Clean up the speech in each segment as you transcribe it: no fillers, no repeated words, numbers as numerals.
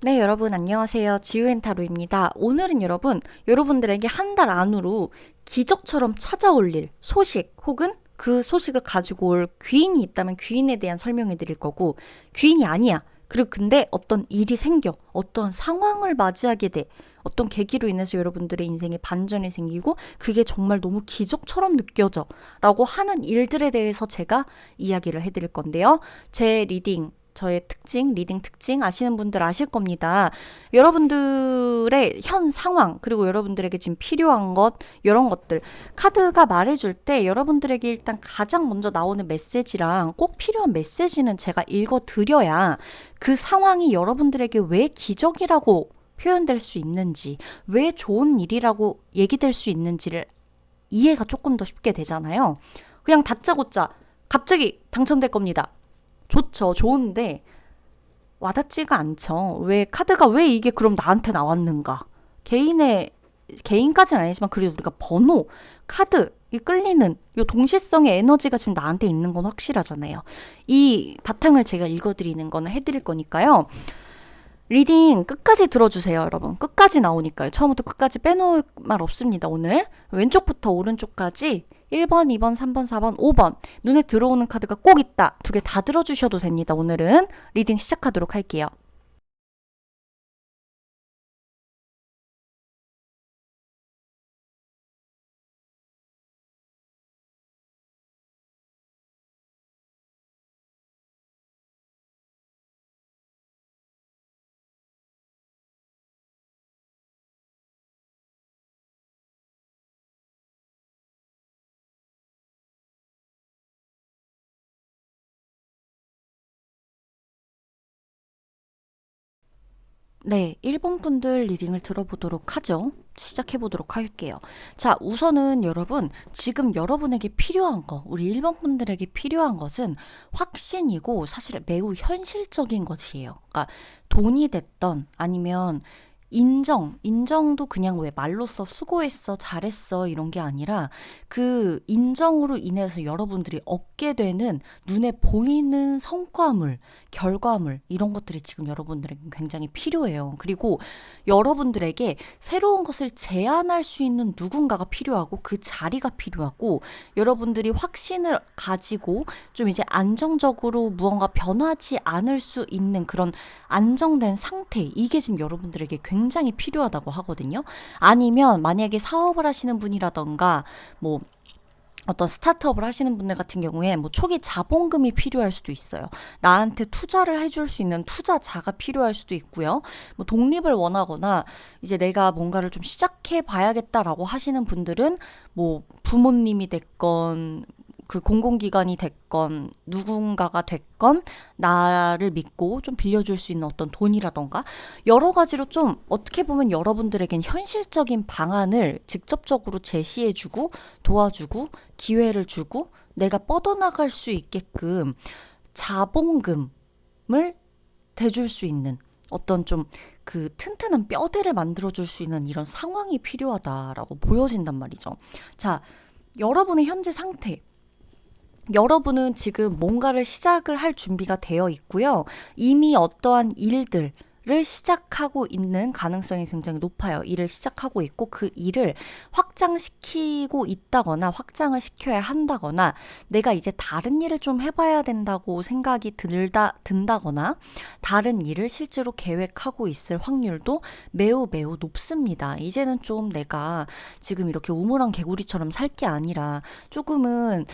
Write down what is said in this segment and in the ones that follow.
네, 여러분 안녕하세요. 지우앤타로입니다. 오늘은 여러분들에게 한 달 안으로 기적처럼 찾아올 일, 소식 혹은 그 소식을 가지고 올 귀인이 있다면 귀인에 대한 설명해 드릴 거고, 귀인이 아니야. 그리고 근데 어떤 일이 생겨, 어떤 상황을 맞이하게 돼, 어떤 계기로 인해서 여러분들의 인생에 반전이 생기고 그게 정말 너무 기적처럼 느껴져 라고 하는 일들에 대해서 제가 이야기를 해드릴 건데요. 제 리딩, 저의 특징, 리딩 특징 아시는 분들 아실 겁니다. 여러분들의 현 상황, 그리고 여러분들에게 지금 필요한 것, 이런 것들. 카드가 말해줄 때 여러분들에게 일단 가장 먼저 나오는 메시지랑 꼭 필요한 메시지는 제가 읽어드려야 그 상황이 여러분들에게 왜 기적이라고 표현될 수 있는지, 왜 좋은 일이라고 얘기될 수 있는지를 이해가 조금 더 쉽게 되잖아요. 그냥 다짜고짜 갑자기 당첨될 겁니다. 좋죠. 좋은데 와닿지가 않죠. 왜 카드가 왜 이게 그럼 나한테 나왔는가? 개인까지는 아니지만 그래도 우리가 번호, 카드 이 끌리는 요 동시성의 에너지가 지금 나한테 있는 건 확실하잖아요. 이 바탕을 제가 읽어드리는 거는 해드릴 거니까요. 리딩 끝까지 들어주세요, 여러분. 끝까지 나오니까요. 처음부터 끝까지 빼놓을 말 없습니다, 오늘. 왼쪽부터 오른쪽까지 1번, 2번, 3번, 4번, 5번. 눈에 들어오는 카드가 꼭 있다. 두 개 다 들어주셔도 됩니다, 오늘은. 리딩 시작하도록 할게요. 네, 1번 분들 리딩을 들어보도록 하죠. 시작해보도록 할게요. 자, 우선은 여러분, 지금 여러분에게 필요한 거, 우리 1번 분들에게 필요한 것은 확신이고 사실 매우 현실적인 것이에요. 그러니까 돈이 됐던 아니면 인정도 그냥 왜 말로써 수고했어, 잘했어 이런 게 아니라 그 인정으로 인해서 여러분들이 얻게 되는 눈에 보이는 성과물, 결과물 이런 것들이 지금 여러분들에게 굉장히 필요해요. 그리고 여러분들에게 새로운 것을 제안할 수 있는 누군가가 필요하고 그 자리가 필요하고 여러분들이 확신을 가지고 좀 이제 안정적으로 무언가 변하지 않을 수 있는 그런 안정된 상태 이게 지금 여러분들에게 굉장히 필요하다고 하거든요. 아니면 만약에 사업을 하시는 분이라던가 뭐 어떤 스타트업을 하시는 분들 같은 경우에 뭐 초기 자본금이 필요할 수도 있어요. 나한테 투자를 해줄 수 있는 투자자가 필요할 수도 있고요. 뭐 독립을 원하거나 이제 내가 뭔가를 좀 시작해 봐야겠다라고 하시는 분들은 뭐 부모님이 됐건 그 공공기관이 됐건 누군가가 됐건 나를 믿고 좀 빌려줄 수 있는 어떤 돈이라던가 여러 가지로 좀 어떻게 보면 여러분들에겐 현실적인 방안을 직접적으로 제시해주고 도와주고 기회를 주고 내가 뻗어나갈 수 있게끔 자본금을 대줄 수 있는 어떤 좀 그 튼튼한 뼈대를 만들어줄 수 있는 이런 상황이 필요하다라고 보여진단 말이죠. 자, 여러분의 현재 상태 여러분은 지금 뭔가를 시작을 할 준비가 되어 있고요. 이미 어떠한 일들을 시작하고 있는 가능성이 굉장히 높아요. 일을 시작하고 있고 그 일을 확장시키고 있다거나 확장을 시켜야 한다거나 내가 이제 다른 일을 좀 해봐야 된다고 생각이 든다거나 다른 일을 실제로 계획하고 있을 확률도 매우 매우 높습니다. 이제는 좀 내가 지금 이렇게 우물안 개구리처럼 살 게 아니라 조금은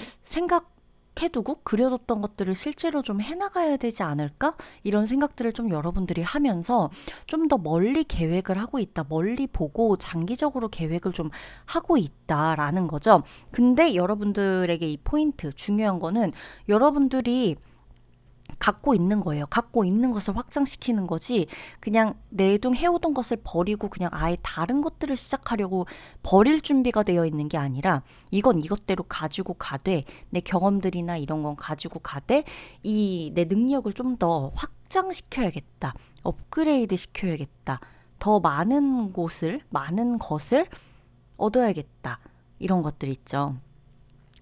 해두고 그려뒀던 것들을 실제로 좀 해나가야 되지 않을까? 이런 생각들을 좀 여러분들이 하면서 좀 더 멀리 계획을 하고 있다. 멀리 보고 장기적으로 계획을 좀 하고 있다라는 거죠. 근데 여러분들에게 이 포인트, 중요한 거는 여러분들이 갖고 있는 거예요. 갖고 있는 것을 확장시키는 거지 그냥 내둥해오던 것을 버리고 그냥 아예 다른 것들을 시작하려고 버릴 준비가 되어 있는 게 아니라 이건 이것대로 가지고 가되 내 경험들이나 이런 건 가지고 가되 이 내 능력을 좀 더 확장시켜야겠다. 업그레이드 시켜야겠다. 더 많은 것을 얻어야겠다. 이런 것들 있죠.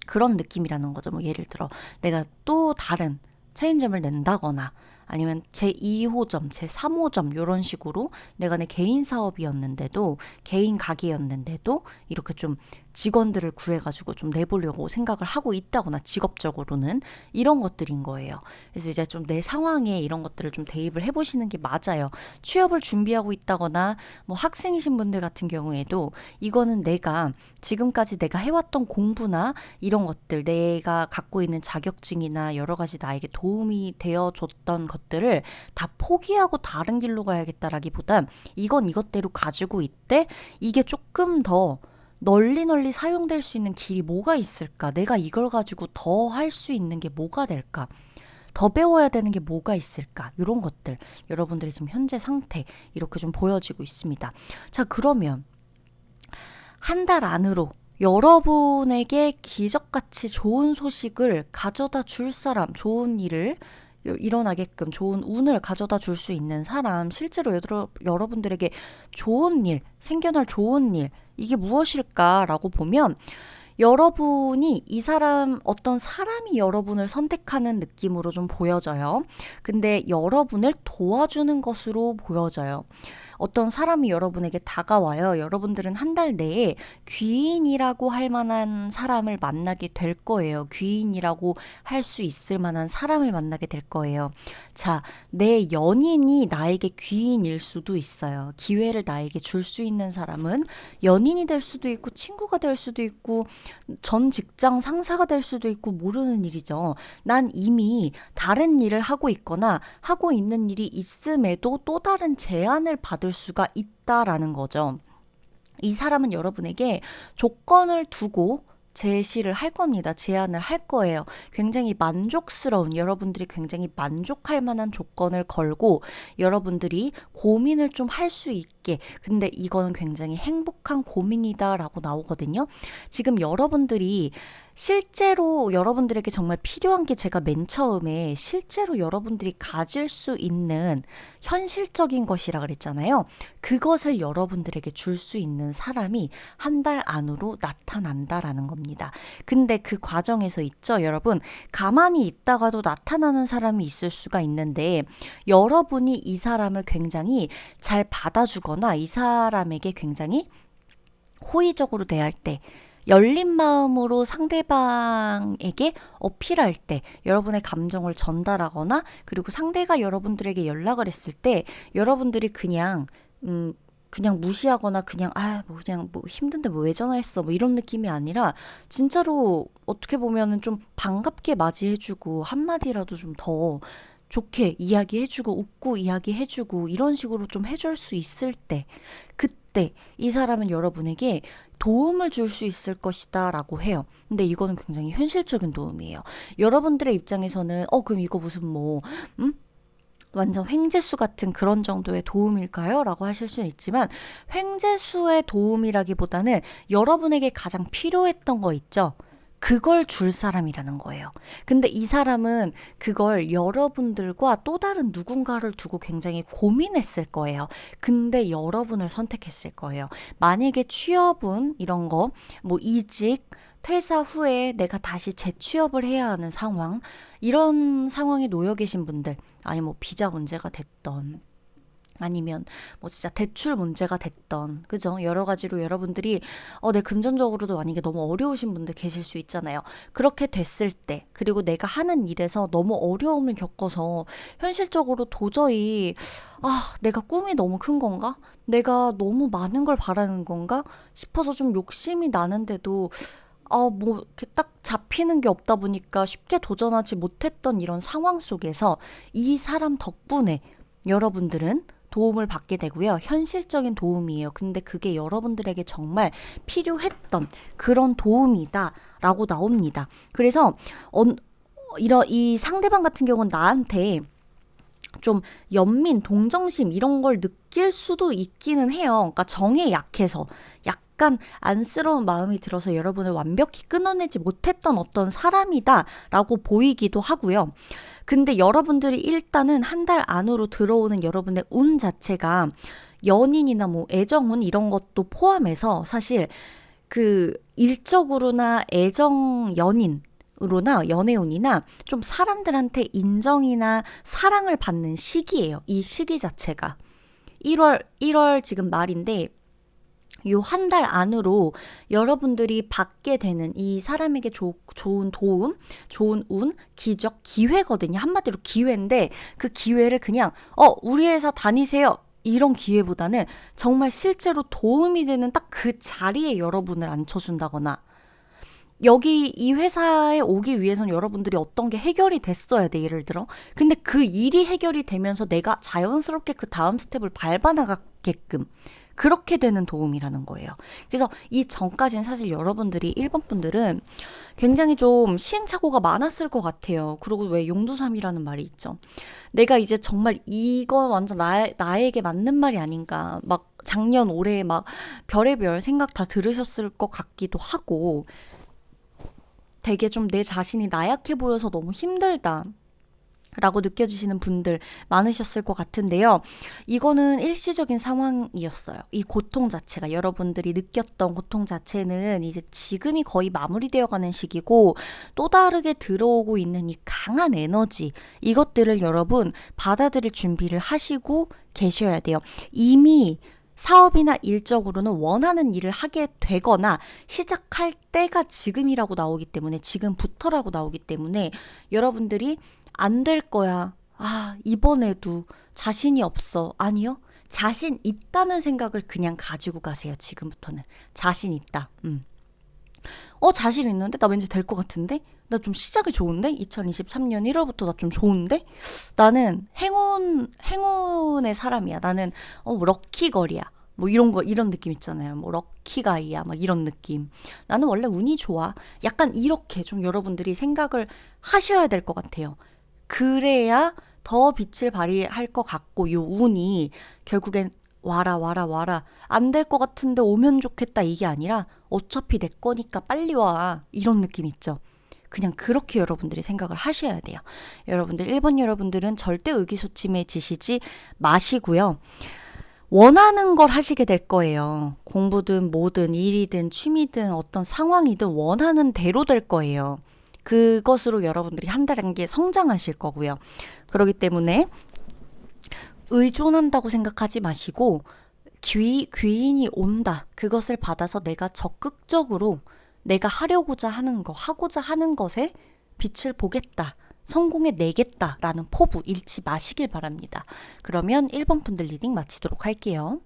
그런 느낌이라는 거죠. 뭐 예를 들어 내가 또 다른 체인점을 낸다거나 아니면 제 2호점, 제 3호점 이런 식으로 내가 내 개인 사업이었는데도 개인 가게였는데도 이렇게 좀 직원들을 구해가지고 좀 내보려고 생각을 하고 있다거나 직업적으로는 이런 것들인 거예요. 그래서 이제 좀 내 상황에 이런 것들을 좀 대입을 해보시는 게 맞아요. 취업을 준비하고 있다거나 뭐 학생이신 분들 같은 경우에도 이거는 내가 지금까지 내가 해왔던 공부나 이런 것들, 내가 갖고 있는 자격증이나 여러 가지 나에게 도움이 되어줬던 것들을 다 포기하고 다른 길로 가야겠다라기보단 이건 이것대로 가지고 있대. 이게 조금 더 널리 사용될 수 있는 길이 뭐가 있을까? 내가 이걸 가지고 더 할 수 있는 게 뭐가 될까? 더 배워야 되는 게 뭐가 있을까? 이런 것들 여러분들의 지금 현재 상태 이렇게 좀 보여지고 있습니다. 자, 그러면 한 달 안으로 여러분에게 기적같이 좋은 소식을 가져다 줄 사람, 좋은 일을 일어나게끔 좋은 운을 가져다 줄 수 있는 사람, 실제로 여러분들에게 좋은 일, 생겨날 좋은 일, 이게 무엇일까라고 보면 여러분이 이 사람, 어떤 사람이 여러분을 선택하는 느낌으로 좀 보여져요. 근데 여러분을 도와주는 것으로 보여져요. 어떤 사람이 여러분에게 다가와요. 여러분들은 한 달 내에 귀인이라고 할 만한 사람을 만나게 될 거예요. 귀인이라고 할 수 있을 만한 사람을 만나게 될 거예요. 자, 내 연인이 나에게 귀인일 수도 있어요. 기회를 나에게 줄 수 있는 사람은 연인이 될 수도 있고 친구가 될 수도 있고 전 직장 상사가 될 수도 있고 모르는 일이죠. 난 이미 다른 일을 하고 있거나 하고 있는 일이 있음에도 또 다른 제안을 받을 수가 있다라는 거죠. 이 사람은 여러분에게 조건을 두고 제시를 할 겁니다. 제안을 할 거예요. 굉장히 만족스러운, 여러분들이 굉장히 만족할 만한 조건을 걸고 여러분들이 고민을 좀 할 수 있게, 근데 이거는 굉장히 행복한 고민이다라고 나오거든요. 지금 여러분들이 실제로 여러분들에게 정말 필요한 게, 제가 맨 처음에 실제로 여러분들이 가질 수 있는 현실적인 것이라 그랬잖아요. 그것을 여러분들에게 줄 수 있는 사람이 한 달 안으로 나타난다라는 겁니다. 근데 그 과정에서 있죠, 여러분. 가만히 있다가도 나타나는 사람이 있을 수가 있는데 여러분이 이 사람을 굉장히 잘 받아주거나 이 사람에게 굉장히 호의적으로 대할 때, 열린 마음으로 상대방에게 어필할 때, 여러분의 감정을 전달하거나, 그리고 상대가 여러분들에게 연락을 했을 때 여러분들이 그냥 무시하거나 그냥 힘든데 뭐 왜 전화했어 뭐 이런 느낌이 아니라 진짜로 어떻게 보면은 좀 반갑게 맞이해주고 한마디라도 좀 더 좋게 이야기해주고 웃고 이야기해주고 이런 식으로 좀 해줄 수 있을 때, 그때 이 사람은 여러분에게 도움을 줄 수 있을 것이다 라고 해요. 근데 이거는 굉장히 현실적인 도움이에요. 여러분들의 입장에서는 그럼 이거 무슨 완전 횡재수 같은 그런 정도의 도움일까요? 라고 하실 수는 있지만, 횡재수의 도움이라기보다는 여러분에게 가장 필요했던 거 있죠? 그걸 줄 사람이라는 거예요. 근데 이 사람은 그걸 여러분들과 또 다른 누군가를 두고 굉장히 고민했을 거예요. 근데 여러분을 선택했을 거예요. 만약에 취업은 이런 거, 뭐 이직, 퇴사 후에 내가 다시 재취업을 해야 하는 상황, 이런 상황에 놓여 계신 분들, 아니 뭐 비자 문제가 됐던, 아니면 뭐 진짜 대출 문제가 됐던, 그죠? 여러 가지로 여러분들이 내 금전적으로도 만약에 너무 어려우신 분들 계실 수 있잖아요. 그렇게 됐을 때, 그리고 내가 하는 일에서 너무 어려움을 겪어서 현실적으로 도저히 내가 꿈이 너무 큰 건가? 내가 너무 많은 걸 바라는 건가? 싶어서 좀 욕심이 나는데도 뭐 이렇게 딱 잡히는 게 없다 보니까 쉽게 도전하지 못했던 이런 상황 속에서 이 사람 덕분에 여러분들은 도움을 받게 되고요. 현실적인 도움이에요. 근데 그게 여러분들에게 정말 필요했던 그런 도움이다 라고 나옵니다. 그래서 이 상대방 같은 경우는 나한테 좀 연민, 동정심 이런 걸 느낄 수도 있기는 해요. 그러니까 정에 약해서 약간 안쓰러운 마음이 들어서 여러분을 완벽히 끊어내지 못했던 어떤 사람이다 라고 보이기도 하고요. 근데 여러분들이 일단은 한 달 안으로 들어오는 여러분의 운 자체가 연인이나 뭐 애정운 이런 것도 포함해서 사실 그 일적으로나 애정, 연인, 연애운으로나 연애운이나 좀 사람들한테 인정이나 사랑을 받는 시기예요. 이 시기 자체가. 1월 지금 말인데 요 한 달 안으로 여러분들이 받게 되는 이 사람에게 좋은 도움, 좋은 운, 기적, 기회거든요. 한마디로 기회인데 그 기회를 그냥 우리 회사 다니세요. 이런 기회보다는 정말 실제로 도움이 되는 딱 그 자리에 여러분을 앉혀준다거나 여기 이 회사에 오기 위해서는 여러분들이 어떤 게 해결이 됐어야 돼, 예를 들어. 근데 그 일이 해결이 되면서 내가 자연스럽게 그 다음 스텝을 밟아나가게끔 그렇게 되는 도움이라는 거예요. 그래서 이 전까지는 사실 여러분들이 1번 분들은 굉장히 좀 시행착오가 많았을 것 같아요. 그리고 왜 용두삼이라는 말이 있죠. 내가 이제 정말 이거 완전 나에게 맞는 말이 아닌가. 막 작년 올해 막 별의별 생각 다 들으셨을 것 같기도 하고 되게 좀 내 자신이 나약해 보여서 너무 힘들다. 라고 느껴지시는 분들 많으셨을 것 같은데요. 이거는 일시적인 상황이었어요. 이 고통 자체가 여러분들이 느꼈던 고통 자체는 이제 지금이 거의 마무리되어 가는 시기고 또 다르게 들어오고 있는 이 강한 에너지 이것들을 여러분 받아들일 준비를 하시고 계셔야 돼요. 이미 사업이나 일적으로는 원하는 일을 하게 되거나 시작할 때가 지금이라고 나오기 때문에 지금부터라고 나오기 때문에 여러분들이 안 될 거야. 이번에도 자신이 없어. 아니요. 자신 있다는 생각을 그냥 가지고 가세요. 지금부터는. 자신 있다. 자신 있는데? 나 왠지 될 것 같은데? 나 좀 시작이 좋은데? 2023년 1월부터 나 좀 좋은데? 나는 행운의 사람이야. 나는, 럭키걸이야. 뭐 이런 느낌 있잖아요. 뭐 럭키가이야. 막 이런 느낌. 나는 원래 운이 좋아. 약간 이렇게 좀 여러분들이 생각을 하셔야 될 것 같아요. 그래야 더 빛을 발휘할 것 같고 요 운이 결국엔 와라 안 될 것 같은데 오면 좋겠다 이게 아니라 어차피 내 거니까 빨리 와 이런 느낌 있죠. 그냥 그렇게 여러분들이 생각을 하셔야 돼요. 여러분들 1번 여러분들은 절대 의기소침해지시지 마시고요. 원하는 걸 하시게 될 거예요. 공부든 뭐든 일이든 취미든 어떤 상황이든 원하는 대로 될 거예요. 그것으로 여러분들이 한 단계 성장하실 거고요. 그렇기 때문에 의존한다고 생각하지 마시고 귀인이 온다. 그것을 받아서 내가 적극적으로 내가 하고자 하는 것에 빛을 보겠다. 성공해 내겠다라는 포부 잃지 마시길 바랍니다. 그러면 1번 분들 리딩 마치도록 할게요.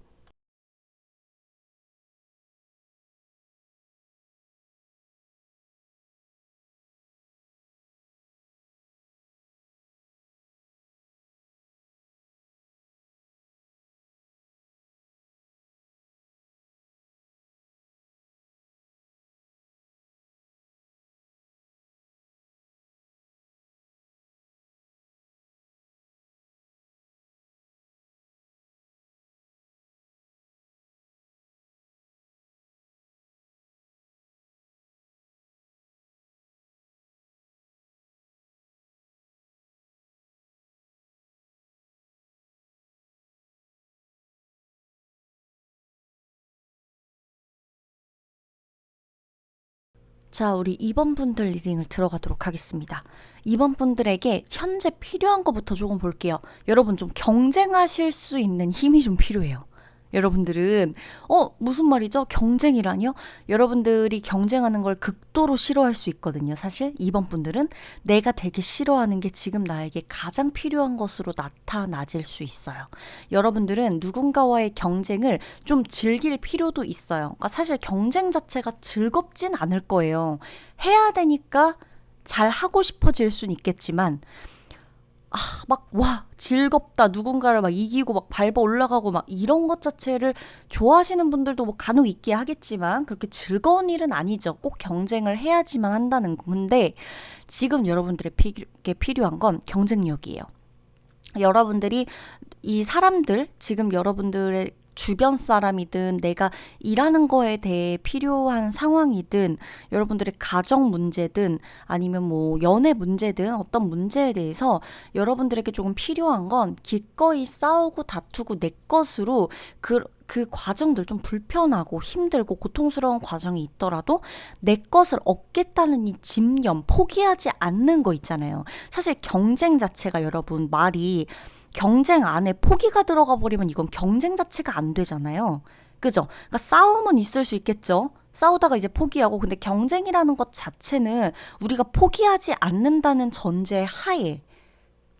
자, 우리 2번 분들 리딩을 들어가도록 하겠습니다. 2번 분들에게 현재 필요한 것부터 조금 볼게요. 여러분 좀 경쟁하실 수 있는 힘이 좀 필요해요. 여러분들은 무슨 말이죠? 경쟁이라뇨? 여러분들이 경쟁하는 걸 극도로 싫어할 수 있거든요. 사실 2번 분들은 내가 되게 싫어하는 게 지금 나에게 가장 필요한 것으로 나타나질 수 있어요. 여러분들은 누군가와의 경쟁을 좀 즐길 필요도 있어요. 그러니까 사실 경쟁 자체가 즐겁진 않을 거예요. 해야 되니까 잘 하고 싶어질 수는 있겠지만 즐겁다. 누군가를 막 이기고 막 밟아 올라가고 막 이런 것 자체를 좋아하시는 분들도 뭐 간혹 있긴 하겠지만 그렇게 즐거운 일은 아니죠. 꼭 경쟁을 해야지만 한다는 건데 지금 여러분들에게 필요한 건 경쟁력이에요. 여러분들이 이 사람들 지금 여러분들의 주변 사람이든 내가 일하는 거에 대해 필요한 상황이든 여러분들의 가정 문제든 아니면 뭐 연애 문제든 어떤 문제에 대해서 여러분들에게 조금 필요한 건 기꺼이 싸우고 다투고 내 것으로 그 과정들 좀 불편하고 힘들고 고통스러운 과정이 있더라도 내 것을 얻겠다는 이 집념, 포기하지 않는 거 있잖아요. 사실 경쟁 자체가 여러분 말이 경쟁 안에 포기가 들어가 버리면 이건 경쟁 자체가 안 되잖아요. 그죠? 그러니까 싸움은 있을 수 있겠죠. 싸우다가 이제 포기하고 근데 경쟁이라는 것 자체는 우리가 포기하지 않는다는 전제 하에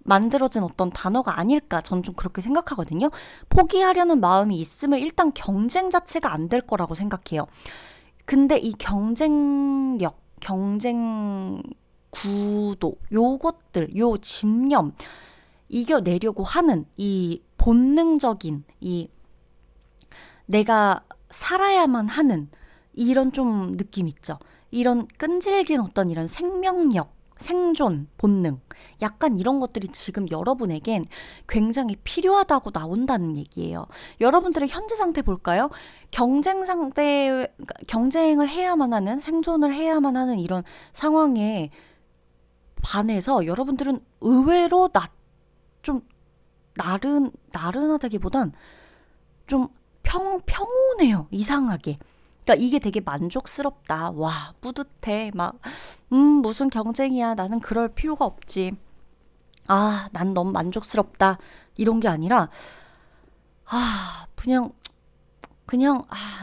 만들어진 어떤 단어가 아닐까 전 좀 그렇게 생각하거든요. 포기하려는 마음이 있으면 일단 경쟁 자체가 안 될 거라고 생각해요. 근데 이 경쟁력, 경쟁 구도, 요것들, 요 집념 이겨내려고 하는 이 본능적인 이 내가 살아야만 하는 이런 좀 느낌 있죠. 이런 끈질긴 어떤 이런 생명력, 생존, 본능, 약간 이런 것들이 지금 여러분에겐 굉장히 필요하다고 나온다는 얘기예요. 여러분들의 현재 상태 볼까요? 경쟁을 해야만 하는, 생존을 해야만 하는 이런 상황에 반해서 여러분들은 의외로 좀 나른하다기보단 좀 평온해요. 이상하게. 그러니까 이게 되게 만족스럽다. 와, 뿌듯해. 막, 무슨 경쟁이야. 나는 그럴 필요가 없지. 아, 난 너무 만족스럽다. 이런 게 아니라,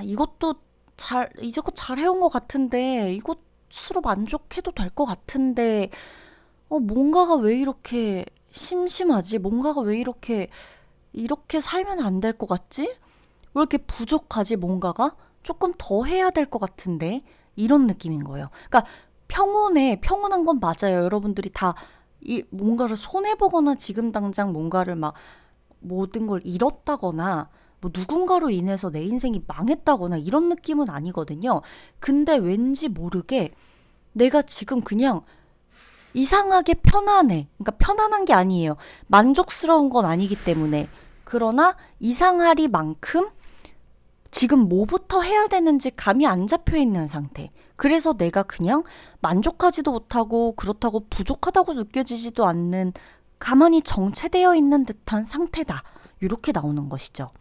이것도 이제껏 잘 해온 것 같은데, 이것으로 만족해도 될 것 같은데, 뭔가가 왜 이렇게 심심하지? 뭔가가 왜 이렇게 살면 안 될 것 같지? 왜 이렇게 부족하지? 뭔가가? 조금 더 해야 될 것 같은데? 이런 느낌인 거예요. 그러니까 평온한 건 맞아요. 여러분들이 다 뭔가를 손해보거나 지금 당장 뭔가를 막 모든 걸 잃었다거나 뭐 누군가로 인해서 내 인생이 망했다거나 이런 느낌은 아니거든요. 근데 왠지 모르게 내가 지금 그냥 이상하게 편안해. 그러니까 편안한 게 아니에요. 만족스러운 건 아니기 때문에. 그러나 이상하리만큼 지금 뭐부터 해야 되는지 감이 안 잡혀 있는 상태. 그래서 내가 그냥 만족하지도 못하고 그렇다고 부족하다고 느껴지지도 않는 가만히 정체되어 있는 듯한 상태다. 이렇게 나오는 것이죠.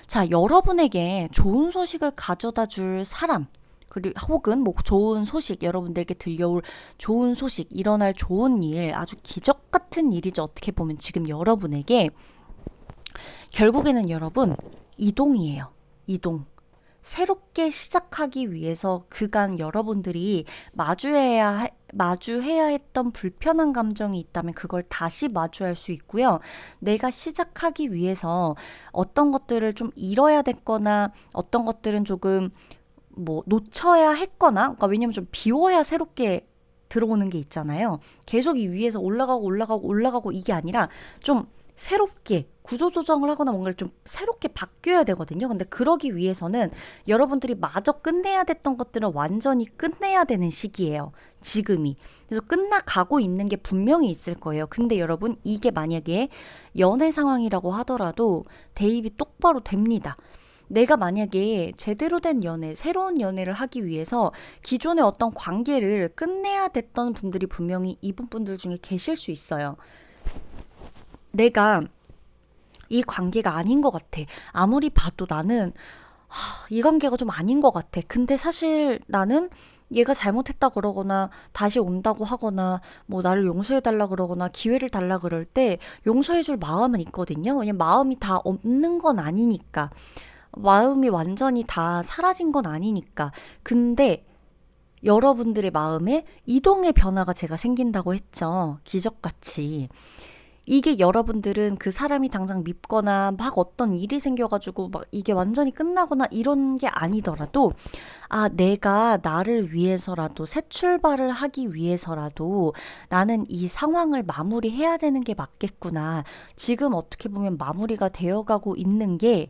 자, 여러분에게 좋은 소식을 가져다 줄 사람, 그리고 혹은 뭐 좋은 소식, 여러분들에게 들려올 좋은 소식, 일어날 좋은 일, 아주 기적 같은 일이죠. 어떻게 보면 지금 여러분에게 결국에는 여러분 이동이에요. 이동. 새롭게 시작하기 위해서 그간 여러분들이 마주해야 했던 불편한 감정이 있다면 그걸 다시 마주할 수 있고요. 내가 시작하기 위해서 어떤 것들을 좀 잃어야 됐거나 어떤 것들은 조금 뭐 놓쳐야 했거나, 그러니까 왜냐면 좀 비워야 새롭게 들어오는 게 있잖아요. 계속 이 위에서 올라가고 이게 아니라 좀 새롭게 구조조정을 하거나 뭔가를 좀 새롭게 바뀌어야 되거든요. 근데 그러기 위해서는 여러분들이 마저 끝내야 됐던 것들은 완전히 끝내야 되는 시기예요. 지금이. 그래서 끝나가고 있는 게 분명히 있을 거예요. 근데 여러분 이게 만약에 연애 상황이라고 하더라도 대입이 똑바로 됩니다. 내가 만약에 제대로 된 연애, 새로운 연애를 하기 위해서 기존의 어떤 관계를 끝내야 됐던 분들이 분명히 이분 분들 중에 계실 수 있어요. 내가 이 관계가 아닌 것 같아. 아무리 봐도 나는 이 관계가 좀 아닌 것 같아. 근데 사실 나는 얘가 잘못했다 그러거나 다시 온다고 하거나 뭐 나를 용서해달라 그러거나 기회를 달라 그럴 때 용서해줄 마음은 있거든요. 왜냐면 마음이 다 없는 건 아니니까. 마음이 완전히 다 사라진 건 아니니까. 근데 여러분들의 마음에 이동의 변화가 제가 생긴다고 했죠. 기적같이. 이게 여러분들은 그 사람이 당장 밉거나 막 어떤 일이 생겨가지고 막 이게 완전히 끝나거나 이런 게 아니더라도 내가 나를 위해서라도 새 출발을 하기 위해서라도 나는 이 상황을 마무리해야 되는 게 맞겠구나. 지금 어떻게 보면 마무리가 되어가고 있는 게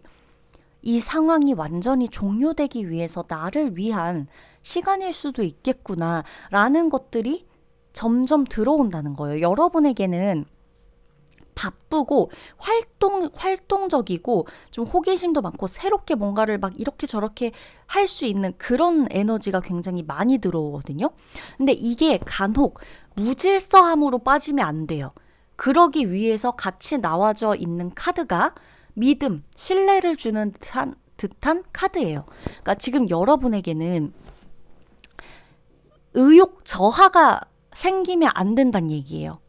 이 상황이 완전히 종료되기 위해서 나를 위한 시간일 수도 있겠구나 라는 것들이 점점 들어온다는 거예요. 여러분에게는 바쁘고 활동적이고 좀 호기심도 많고 새롭게 뭔가를 막 이렇게 저렇게 할 수 있는 그런 에너지가 굉장히 많이 들어오거든요. 근데 이게 간혹 무질서함으로 빠지면 안 돼요. 그러기 위해서 같이 나와져 있는 카드가 믿음, 신뢰를 주는 듯한 카드예요. 그러니까 지금 여러분에게는 의욕 저하가 생기면 안 된다는 얘기예요.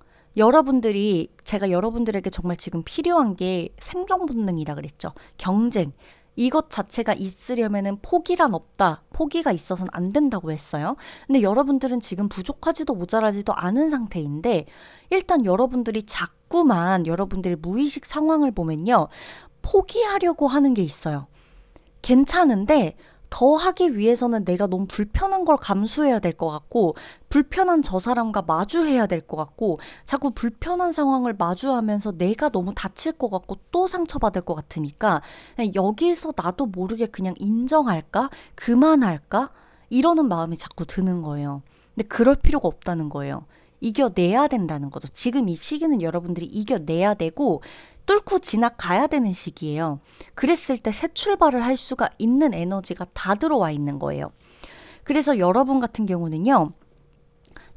제가 여러분들에게 정말 지금 필요한 게 생존 본능이라 그랬죠. 경쟁. 이것 자체가 있으려면은 포기란 없다. 포기가 있어서는 안 된다고 했어요. 근데 여러분들은 지금 부족하지도 모자라지도 않은 상태인데 일단 여러분들이 자꾸만 여러분들의 무의식 상황을 보면요. 포기하려고 하는 게 있어요. 괜찮은데 더 하기 위해서는 내가 너무 불편한 걸 감수해야 될 것 같고 불편한 저 사람과 마주해야 될 것 같고 자꾸 불편한 상황을 마주하면서 내가 너무 다칠 것 같고 또 상처받을 것 같으니까 그냥 여기서 나도 모르게 그냥 인정할까? 그만할까? 이러는 마음이 자꾸 드는 거예요. 근데 그럴 필요가 없다는 거예요. 이겨내야 된다는 거죠. 지금 이 시기는 여러분들이 이겨내야 되고 뚫고 지나가야 되는 시기예요. 그랬을 때 새 출발을 할 수가 있는 에너지가 다 들어와 있는 거예요. 그래서 여러분 같은 경우는요.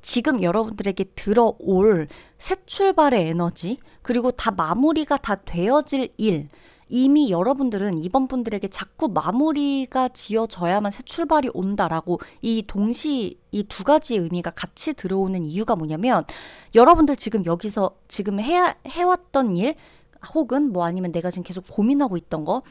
지금 여러분들에게 들어올 새 출발의 에너지 그리고 다 마무리가 다 되어질 일 이미 여러분들은 이번 분들에게 자꾸 마무리가 지어져야만 새 출발이 온다라고 이 두 가지의 의미가 같이 들어오는 이유가 뭐냐면 여러분들 지금 여기서 지금 해왔던 일 혹은 뭐 아니면 내가 지금 계속 고민하고 있던 거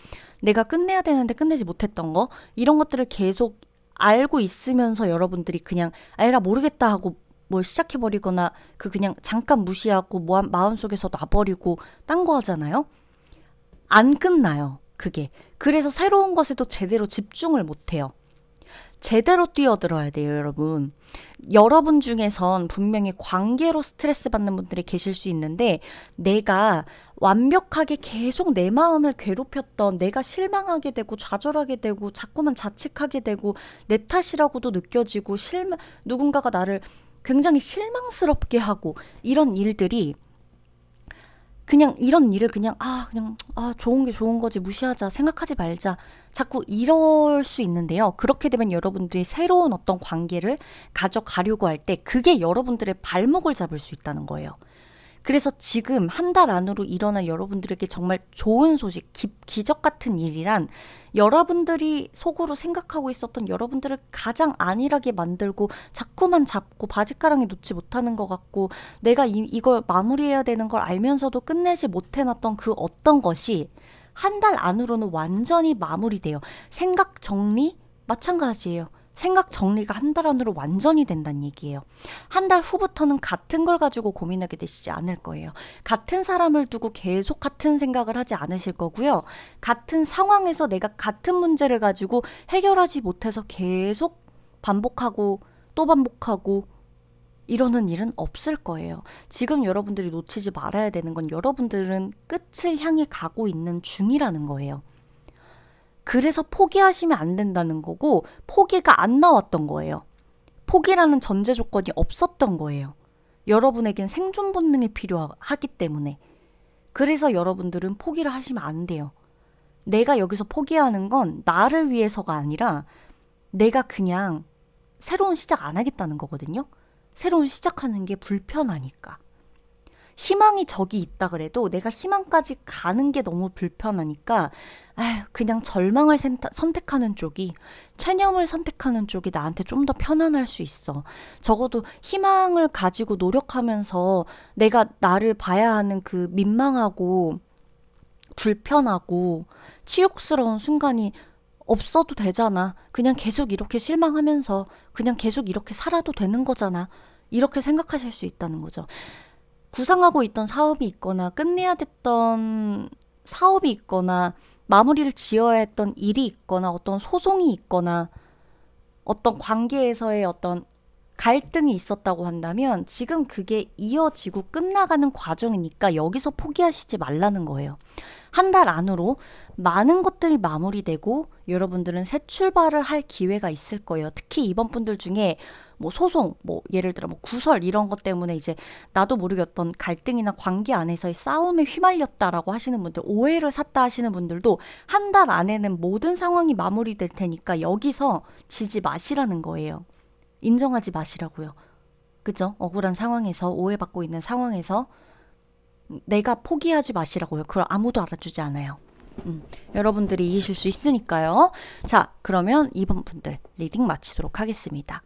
내가 끝내야 되는데 끝내지 못했던 거 이런 것들을 계속 알고 있으면서 여러분들이 그냥 에라 모르겠다 하고 뭘 시작해버리거나 그냥 잠깐 무시하고 마음속에서 놔버리고 딴 거 하잖아요. 안 끝나요. 그게. 그래서 새로운 것에도 제대로 집중을 못해요. 제대로 뛰어들어야 돼요, 여러분. 여러분 중에선 분명히 관계로 스트레스 받는 분들이 계실 수 있는데 내가 완벽하게 계속 내 마음을 괴롭혔던 내가 실망하게 되고 좌절하게 되고 자꾸만 자책하게 되고 내 탓이라고도 느껴지고 누군가가 나를 굉장히 실망스럽게 하고 이런 일들이 이런 일을 좋은 게 좋은 거지 무시하자 생각하지 말자 자꾸 이럴 수 있는데요. 그렇게 되면 여러분들이 새로운 어떤 관계를 가져가려고 할 때 그게 여러분들의 발목을 잡을 수 있다는 거예요. 그래서 지금 한 달 안으로 일어날 여러분들에게 정말 좋은 소식, 기적 같은 일이란 여러분들이 속으로 생각하고 있었던 여러분들을 가장 안일하게 만들고 자꾸만 잡고 바짓가랑이 놓지 못하는 것 같고 내가 이걸 마무리해야 되는 걸 알면서도 끝내지 못해놨던 그 어떤 것이 한 달 안으로는 완전히 마무리돼요. 생각 정리 마찬가지예요. 생각 정리가 한 달 안으로 완전히 된다는 얘기예요. 한 달 후부터는 같은 걸 가지고 고민하게 되시지 않을 거예요. 같은 사람을 두고 계속 같은 생각을 하지 않으실 거고요. 같은 상황에서 내가 같은 문제를 가지고 해결하지 못해서 계속 반복하고 또 반복하고 이러는 일은 없을 거예요. 지금 여러분들이 놓치지 말아야 되는 건 여러분들은 끝을 향해 가고 있는 중이라는 거예요. 그래서 포기하시면 안 된다는 거고 포기가 안 나왔던 거예요. 포기라는 전제 조건이 없었던 거예요. 여러분에겐 생존 본능이 필요하기 때문에. 그래서 여러분들은 포기를 하시면 안 돼요. 내가 여기서 포기하는 건 나를 위해서가 아니라 내가 그냥 새로운 시작 안 하겠다는 거거든요. 새로운 시작하는 게 불편하니까. 희망이 저기 있다 그래도 내가 희망까지 가는 게 너무 불편하니까 그냥 절망을 선택하는 쪽이 체념을 선택하는 쪽이 나한테 좀 더 편안할 수 있어. 적어도 희망을 가지고 노력하면서 내가 나를 봐야 하는 그 민망하고 불편하고 치욕스러운 순간이 없어도 되잖아. 그냥 계속 이렇게 실망하면서 그냥 계속 이렇게 살아도 되는 거잖아. 이렇게 생각하실 수 있다는 거죠. 구상하고 있던 사업이 있거나 끝내야 됐던 사업이 있거나 마무리를 지어야 했던 일이 있거나 어떤 소송이 있거나 어떤 관계에서의 어떤 갈등이 있었다고 한다면 지금 그게 이어지고 끝나가는 과정이니까 여기서 포기하시지 말라는 거예요. 한 달 안으로 많은 것들이 마무리되고 여러분들은 새 출발을 할 기회가 있을 거예요. 특히 이번 분들 중에 뭐 소송, 뭐 예를 들어 뭐 구설 이런 것 때문에 이제 나도 모르게 어떤 갈등이나 관계 안에서의 싸움에 휘말렸다라고 하시는 분들, 오해를 샀다 하시는 분들도 한 달 안에는 모든 상황이 마무리될 테니까 여기서 지지 마시라는 거예요. 인정하지 마시라고요. 그죠? 억울한 상황에서, 오해받고 있는 상황에서 내가 포기하지 마시라고요. 그걸 아무도 알아주지 않아요. 여러분들이 이기실 수 있으니까요. 자, 그러면 2번 분들 리딩 마치도록 하겠습니다.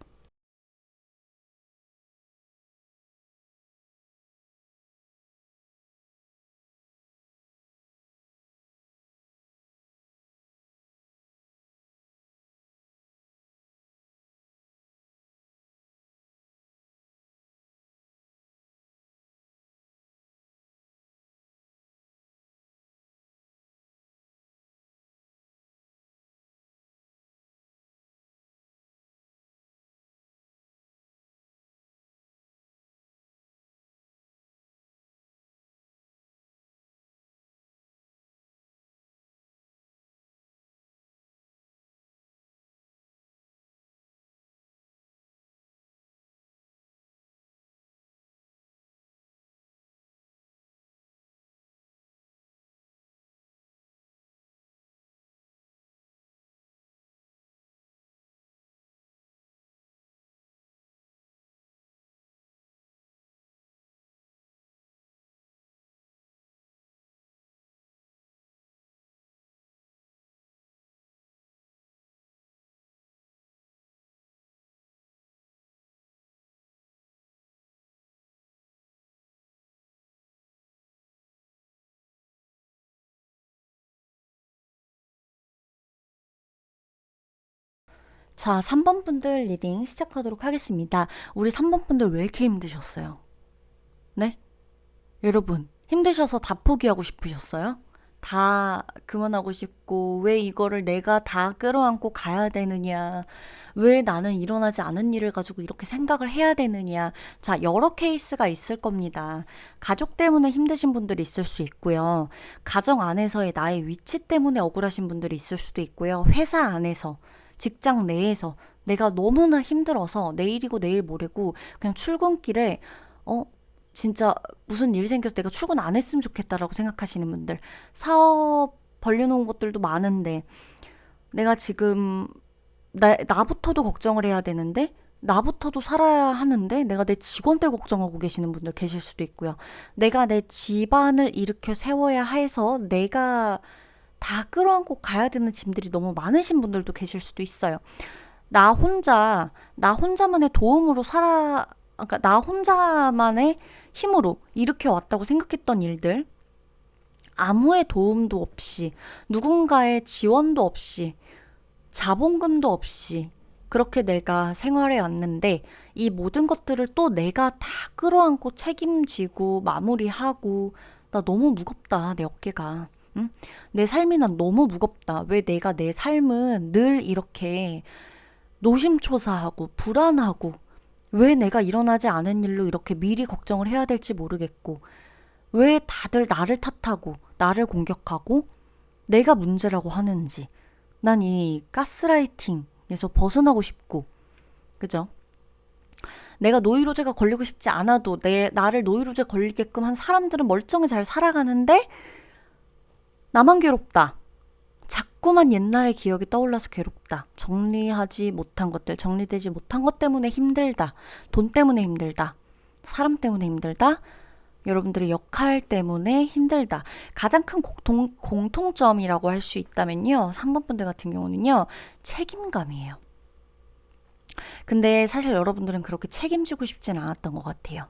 자, 3번 분들 리딩 시작하도록 하겠습니다. 우리 3번 분들 왜 이렇게 힘드셨어요? 네? 여러분, 힘드셔서 다 포기하고 싶으셨어요? 다 그만하고 싶고, 왜 이거를 내가 다 끌어안고 가야 되느냐? 왜 나는 일어나지 않은 일을 가지고 이렇게 생각을 해야 되느냐? 자, 여러 케이스가 있을 겁니다. 가족 때문에 힘드신 분들이 있을 수 있고요. 가정 안에서의 나의 위치 때문에 억울하신 분들이 있을 수도 있고요. 회사 안에서, 직장 내에서 내가 너무나 힘들어서 내일이고 내일 모레고 그냥 출근길에 어, 진짜 무슨 일 생겨서 내가 출근 안 했으면 좋겠다라고 생각하시는 분들, 사업 벌려놓은 것들도 많은데 내가 지금 나부터도 걱정을 해야 되는데 나부터도 살아야 하는데 내가 내 직원들 걱정하고 계시는 분들 계실 수도 있고요. 내가 내 집안을 일으켜 세워야 해서 내가 다 끌어안고 가야 되는 짐들이 너무 많으신 분들도 계실 수도 있어요. 나 혼자만의 도움으로 그러니까 나 혼자만의 힘으로 일으켜 왔다고 생각했던 일들, 아무의 도움도 없이, 누군가의 지원도 없이, 자본금도 없이, 그렇게 내가 생활해 왔는데, 이 모든 것들을 또 내가 다 끌어안고 책임지고 마무리하고, 나 너무 무겁다, 내 어깨가. 응? 내 삶이 난 너무 무겁다. 왜 내가 내 삶은 늘 이렇게 노심초사하고 불안하고 왜 내가 일어나지 않은 일로 이렇게 미리 걱정을 해야 될지 모르겠고 왜 다들 나를 탓하고 나를 공격하고 내가 문제라고 하는지 난 이 가스라이팅에서 벗어나고 싶고 그죠? 내가 노이로제가 걸리고 싶지 않아도 나를 노이로제 걸리게끔 한 사람들은 멀쩡히 잘 살아가는데 나만 괴롭다. 자꾸만 옛날의 기억이 떠올라서 괴롭다. 정리하지 못한 것들, 정리되지 못한 것 때문에 힘들다. 돈 때문에 힘들다. 사람 때문에 힘들다. 여러분들의 역할 때문에 힘들다. 가장 큰 공통점이라고 할 수 있다면요. 3번 분들 같은 경우는요. 책임감이에요. 근데 사실 여러분들은 그렇게 책임지고 싶진 않았던 것 같아요.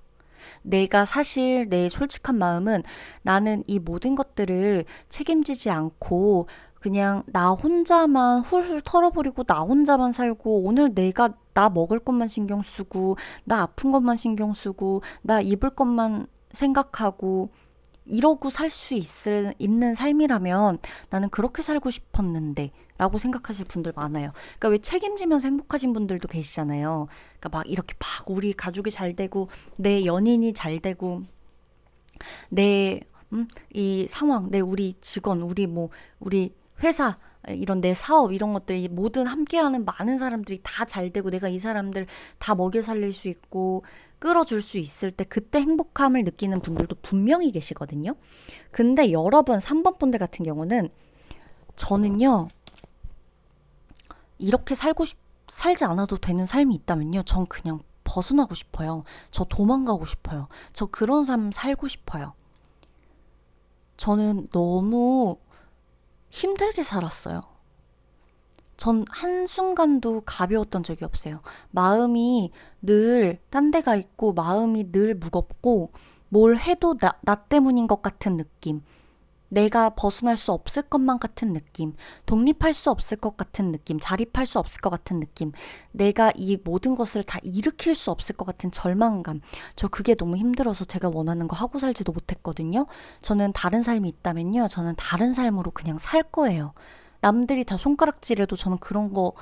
내가 사실 내 솔직한 마음은 나는 이 모든 것들을 책임지지 않고 그냥 나 혼자만 훌훌 털어버리고 나 혼자만 살고 오늘 내가 나 먹을 것만 신경 쓰고 나 아픈 것만 신경 쓰고 나 입을 것만 생각하고 이러고 살 수 있는 삶이라면 나는 그렇게 살고 싶었는데 라고 생각하실 분들 많아요. 그러니까 왜 책임지면서 행복하신 분들도 계시잖아요. 그러니까 막 이렇게 막 우리 가족이 잘 되고 내 연인이 잘 되고 내 이 상황, 우리 직원, 우리 회사, 이런 내 사업, 이런 것들이 모든 함께하는 많은 사람들이 다 잘 되고 내가 이 사람들 다 먹여 살릴 수 있고 끌어줄 수 있을 때 그때 행복함을 느끼는 분들도 분명히 계시거든요. 근데 여러분 3번 분들 같은 경우는 저는요, 이렇게 살지 않아도 되는 삶이 있다면요, 전 그냥 벗어나고 싶어요. 저 도망가고 싶어요. 저 그런 삶 살고 싶어요. 저는 너무 힘들게 살았어요. 전 한순간도 가벼웠던 적이 없어요. 마음이 늘 딴 데가 있고, 마음이 늘 무겁고, 뭘 해도 나 때문인 것 같은 느낌. 내가 벗어날 수 없을 것만 같은 느낌, 독립할 수 없을 것 같은 느낌, 자립할 수 없을 것 같은 느낌, 내가 이 모든 것을 다 일으킬 수 없을 것 같은 절망감. 저 그게 너무 힘들어서 제가 원하는 거 하고 살지도 못했거든요. 저는 다른 삶이 있다면요, 저는 다른 삶으로 그냥 살 거예요. 남들이 다 손가락질해도 저는 그런 거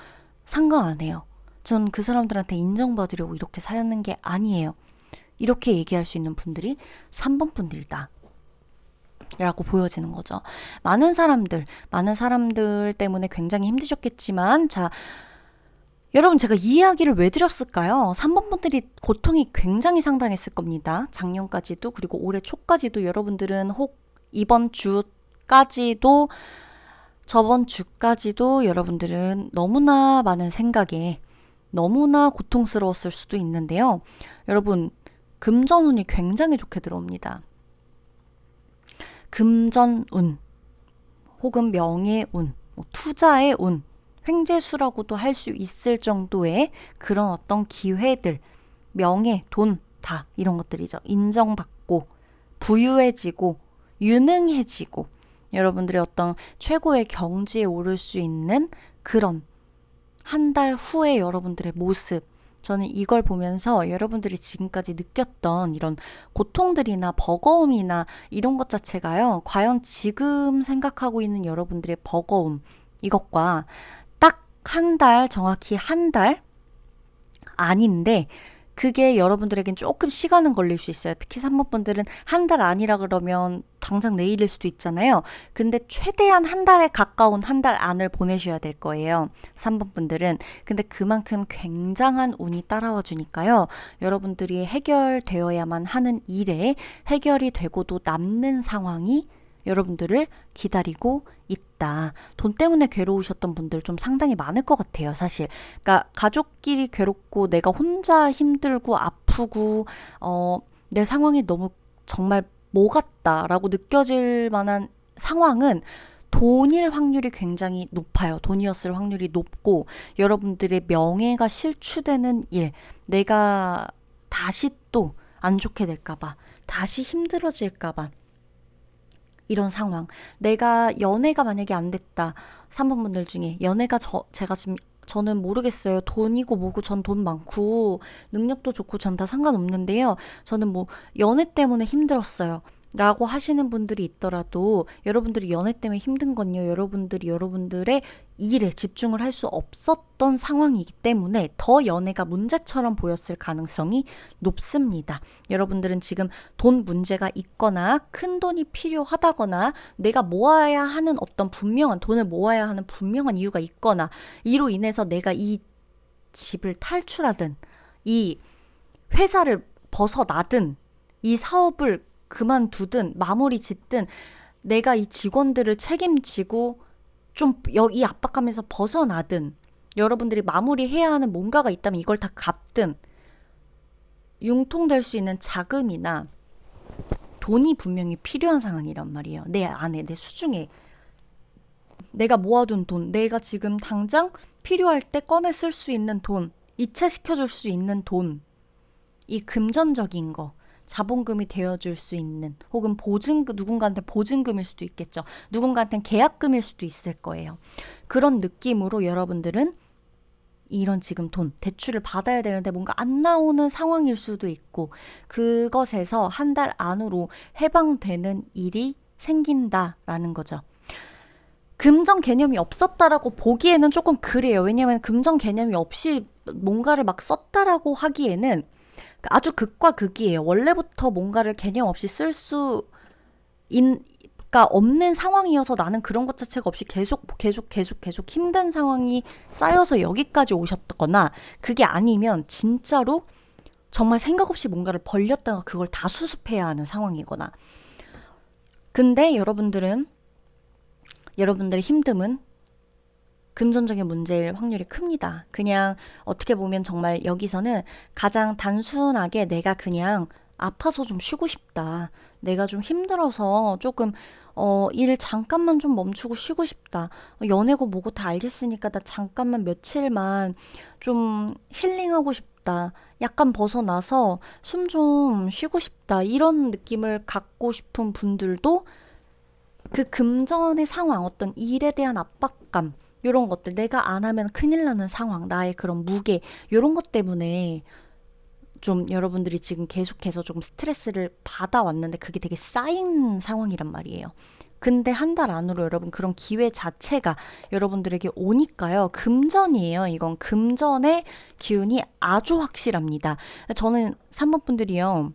상관 안 해요. 전 그 사람들한테 인정받으려고 이렇게 사는 게 아니에요. 이렇게 얘기할 수 있는 분들이 3번 분들이다 라고 보여지는 거죠. 많은 사람들 때문에 굉장히 힘드셨겠지만, 자, 여러분 제가 이 이야기를 왜 드렸을까요? 3번 분들이 고통이 굉장히 상당했을 겁니다. 작년까지도, 그리고 올해 초까지도 여러분들은 혹 이번 주까지도, 저번 주까지도 여러분들은 너무나 많은 생각에 너무나 고통스러웠을 수도 있는데요. 여러분, 금전운이 굉장히 좋게 들어옵니다. 금전운, 혹은 명예운, 투자의 운, 횡재수라고도 할 수 있을 정도의 그런 어떤 기회들, 명예, 돈, 다 이런 것들이죠. 인정받고, 부유해지고, 유능해지고, 여러분들의 어떤 최고의 경지에 오를 수 있는 그런 한 달 후의 여러분들의 모습, 저는 이걸 보면서 여러분들이 지금까지 느꼈던 이런 고통들이나 버거움이나 이런 것 자체가요, 과연 지금 생각하고 있는 여러분들의 버거움, 이것과 딱 한 달, 정확히 한 달 아닌데, 그게 여러분들에겐 조금 시간은 걸릴 수 있어요. 특히 3번 분들은 한 달 아니라 그러면 당장 내일일 수도 있잖아요. 근데 최대한 한 달에 가까운 한 달 안을 보내셔야 될 거예요. 3번 분들은. 근데 그만큼 굉장한 운이 따라와 주니까요. 여러분들이 해결되어야만 하는 일에 해결이 되고도 남는 상황이 여러분들을 기다리고 있다. 돈 때문에 괴로우셨던 분들 좀 상당히 많을 것 같아요, 사실. 그러니까 가족끼리 괴롭고 내가 혼자 힘들고 아프고 내 상황이 너무 정말 뭐 같다라고 느껴질 만한 상황은 돈일 확률이 굉장히 높아요. 돈이었을 확률이 높고, 여러분들의 명예가 실추되는 일, 내가 다시 또 안 좋게 될까봐, 다시 힘들어질까봐, 이런 상황. 내가 연애가 만약에 안 됐다. 3번 분들 중에 연애가 제가 지금 저는 모르겠어요. 돈이고 뭐고 전 돈 많고 능력도 좋고 전 다 상관없는데요. 저는 뭐 연애 때문에 힘들었어요. 라고 하시는 분들이 있더라도, 여러분들이 연애 때문에 힘든 건요, 여러분들이 여러분들의 일에 집중을 할 수 없었던 상황이기 때문에 더 연애가 문제처럼 보였을 가능성이 높습니다. 여러분들은 지금 돈 문제가 있거나 큰 돈이 필요하다거나 내가 모아야 하는 어떤 분명한, 돈을 모아야 하는 분명한 이유가 있거나, 이로 인해서 내가 이 집을 탈출하든, 이 회사를 벗어나든, 이 사업을 그만두든 마무리 짓든, 내가 이 직원들을 책임지고 좀 이 압박감에서 벗어나든, 여러분들이 마무리해야 하는 뭔가가 있다면 이걸 다 갚든, 융통될 수 있는 자금이나 돈이 분명히 필요한 상황이란 말이에요. 내 안에, 내 수중에 내가 모아둔 돈, 내가 지금 당장 필요할 때 꺼내 쓸 수 있는 돈, 이체시켜줄 수 있는 돈, 이 금전적인 거, 자본금이 되어줄 수 있는, 혹은 누군가한테 보증금일 수도 있겠죠. 누군가한테는 계약금일 수도 있을 거예요. 그런 느낌으로 여러분들은 이런 지금 돈, 대출을 받아야 되는데 뭔가 안 나오는 상황일 수도 있고, 그것에서 한 달 안으로 해방되는 일이 생긴다라는 거죠. 금전 개념이 없었다라고 보기에는 조금 그래요. 왜냐하면 금전 개념이 없이 뭔가를 막 썼다라고 하기에는 아주 극과 극이에요. 원래부터 뭔가를 개념 없이 쓸 수 가 없는 상황이어서 나는 그런 것 자체가 없이 계속 힘든 상황이 쌓여서 여기까지 오셨거나 그게 아니면 진짜로 정말 생각 없이 뭔가를 벌렸다가 그걸 다 수습해야 하는 상황이거나 근데 여러분들의 힘듦은 금전적인 문제일 확률이 큽니다. 그냥 어떻게 보면 정말 여기서는 가장 단순하게 내가 그냥 아파서 좀 쉬고 싶다. 내가 좀 힘들어서 조금 일을 잠깐만 좀 멈추고 쉬고 싶다. 연애고 뭐고 다 알겠으니까 나 잠깐만 며칠만 좀 힐링하고 싶다. 약간 벗어나서 숨 좀 쉬고 싶다. 이런 느낌을 갖고 싶은 분들도 그 금전의 상황, 어떤 일에 대한 압박감, 요런 것들, 내가 안 하면 큰일 나는 상황, 나의 그런 무게, 요런 것 때문에 좀 여러분들이 지금 계속해서 조금 스트레스를 받아왔는데 그게 되게 쌓인 상황이란 말이에요. 근데 한 달 안으로 여러분 그런 기회 자체가 여러분들에게 오니까요. 금전이에요. 이건 금전의 기운이 아주 확실합니다. 저는 3번 분들이요.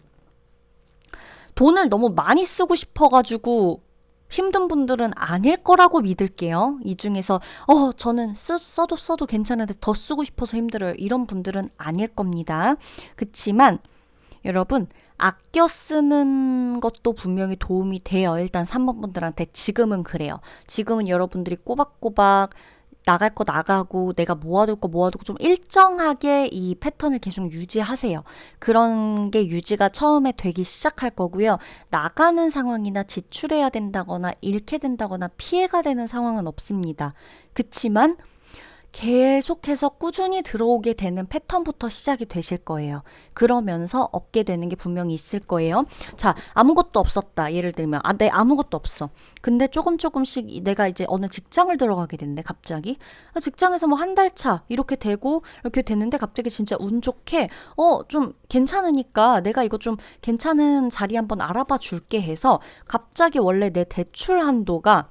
돈을 너무 많이 쓰고 싶어가지고 힘든 분들은 아닐 거라고 믿을게요. 이 중에서 저는 써도 괜찮은데 더 쓰고 싶어서 힘들어요. 이런 분들은 아닐 겁니다. 그치만 여러분 아껴 쓰는 것도 분명히 도움이 돼요. 일단 3번 분들한테 지금은 그래요. 지금은 여러분들이 꼬박꼬박 나갈 거 나가고 내가 모아둘 거 모아두고 좀 일정하게 이 패턴을 계속 유지하세요. 그런 게 유지가 처음에 되기 시작할 거고요. 나가는 상황이나 지출해야 된다거나 잃게 된다거나 피해가 되는 상황은 없습니다. 그치만 계속해서 꾸준히 들어오게 되는 패턴부터 시작이 되실 거예요. 그러면서 얻게 되는 게 분명히 있을 거예요. 자, 아무것도 없었다. 예를 들면, 네, 아무것도 없어. 근데 조금씩 내가 이제 어느 직장을 들어가게 됐는데, 갑자기. 직장에서 뭐 한 달 차, 이렇게 되고, 이렇게 됐는데, 갑자기 진짜 운 좋게, 좀 괜찮으니까 내가 이거 좀 괜찮은 자리 한번 알아봐 줄게 해서, 갑자기 원래 내 대출 한도가,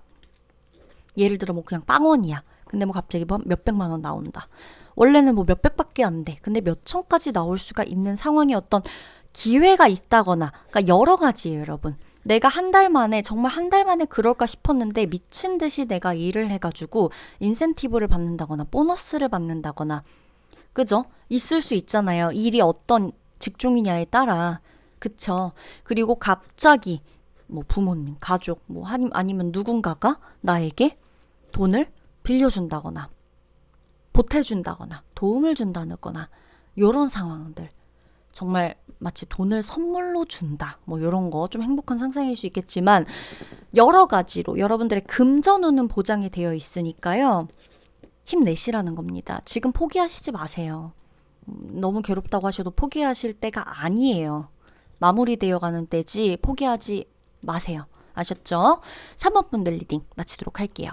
예를 들어 뭐 그냥 빵원이야. 근데 뭐 갑자기 뭐 몇백만 원 나온다. 원래는 뭐 몇백밖에 안 돼. 근데 몇천까지 나올 수가 있는 상황이 어떤 기회가 있다거나, 그러니까 여러 가지예요, 여러분. 내가 한 달 만에, 정말 한 달 만에 그럴까 싶었는데 미친 듯이 내가 일을 해가지고 인센티브를 받는다거나, 보너스를 받는다거나, 그죠? 있을 수 있잖아요. 일이 어떤 직종이냐에 따라. 그쵸? 그리고 갑자기 뭐 부모님, 가족, 뭐 아니면 누군가가 나에게 돈을 빌려준다거나 보태준다거나 도움을 준다거나 요런 상황들 정말 마치 돈을 선물로 준다 뭐 요런 거 좀 행복한 상상일 수 있겠지만 여러 가지로 여러분들의 금전운은 보장이 되어 있으니까요. 힘내시라는 겁니다. 지금 포기하시지 마세요. 너무 괴롭다고 하셔도 포기하실 때가 아니에요. 마무리되어 가는 때지 포기하지 마세요. 아셨죠? 3번 분들 리딩 마치도록 할게요.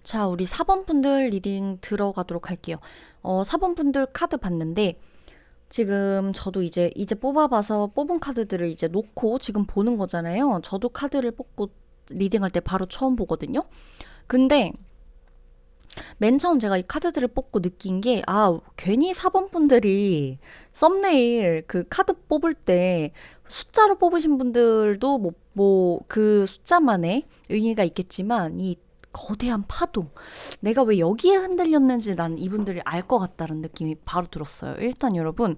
자, 우리 4번 분들 리딩 들어가도록 할게요. 4번 분들 카드 봤는데, 지금 저도 이제 뽑아봐서 뽑은 카드들을 이제 놓고 지금 보는 거잖아요. 저도 카드를 뽑고 리딩할 때 바로 처음 보거든요. 근데 맨 처음 제가 이 카드들을 뽑고 느낀 게, 괜히 4번 분들이 썸네일 그 카드 뽑을 때 숫자로 뽑으신 분들도 그 숫자만의 의미가 있겠지만, 이 거대한 파도, 내가 왜 여기에 흔들렸는지 난 이분들이 알 것 같다는 느낌이 바로 들었어요. 일단 여러분,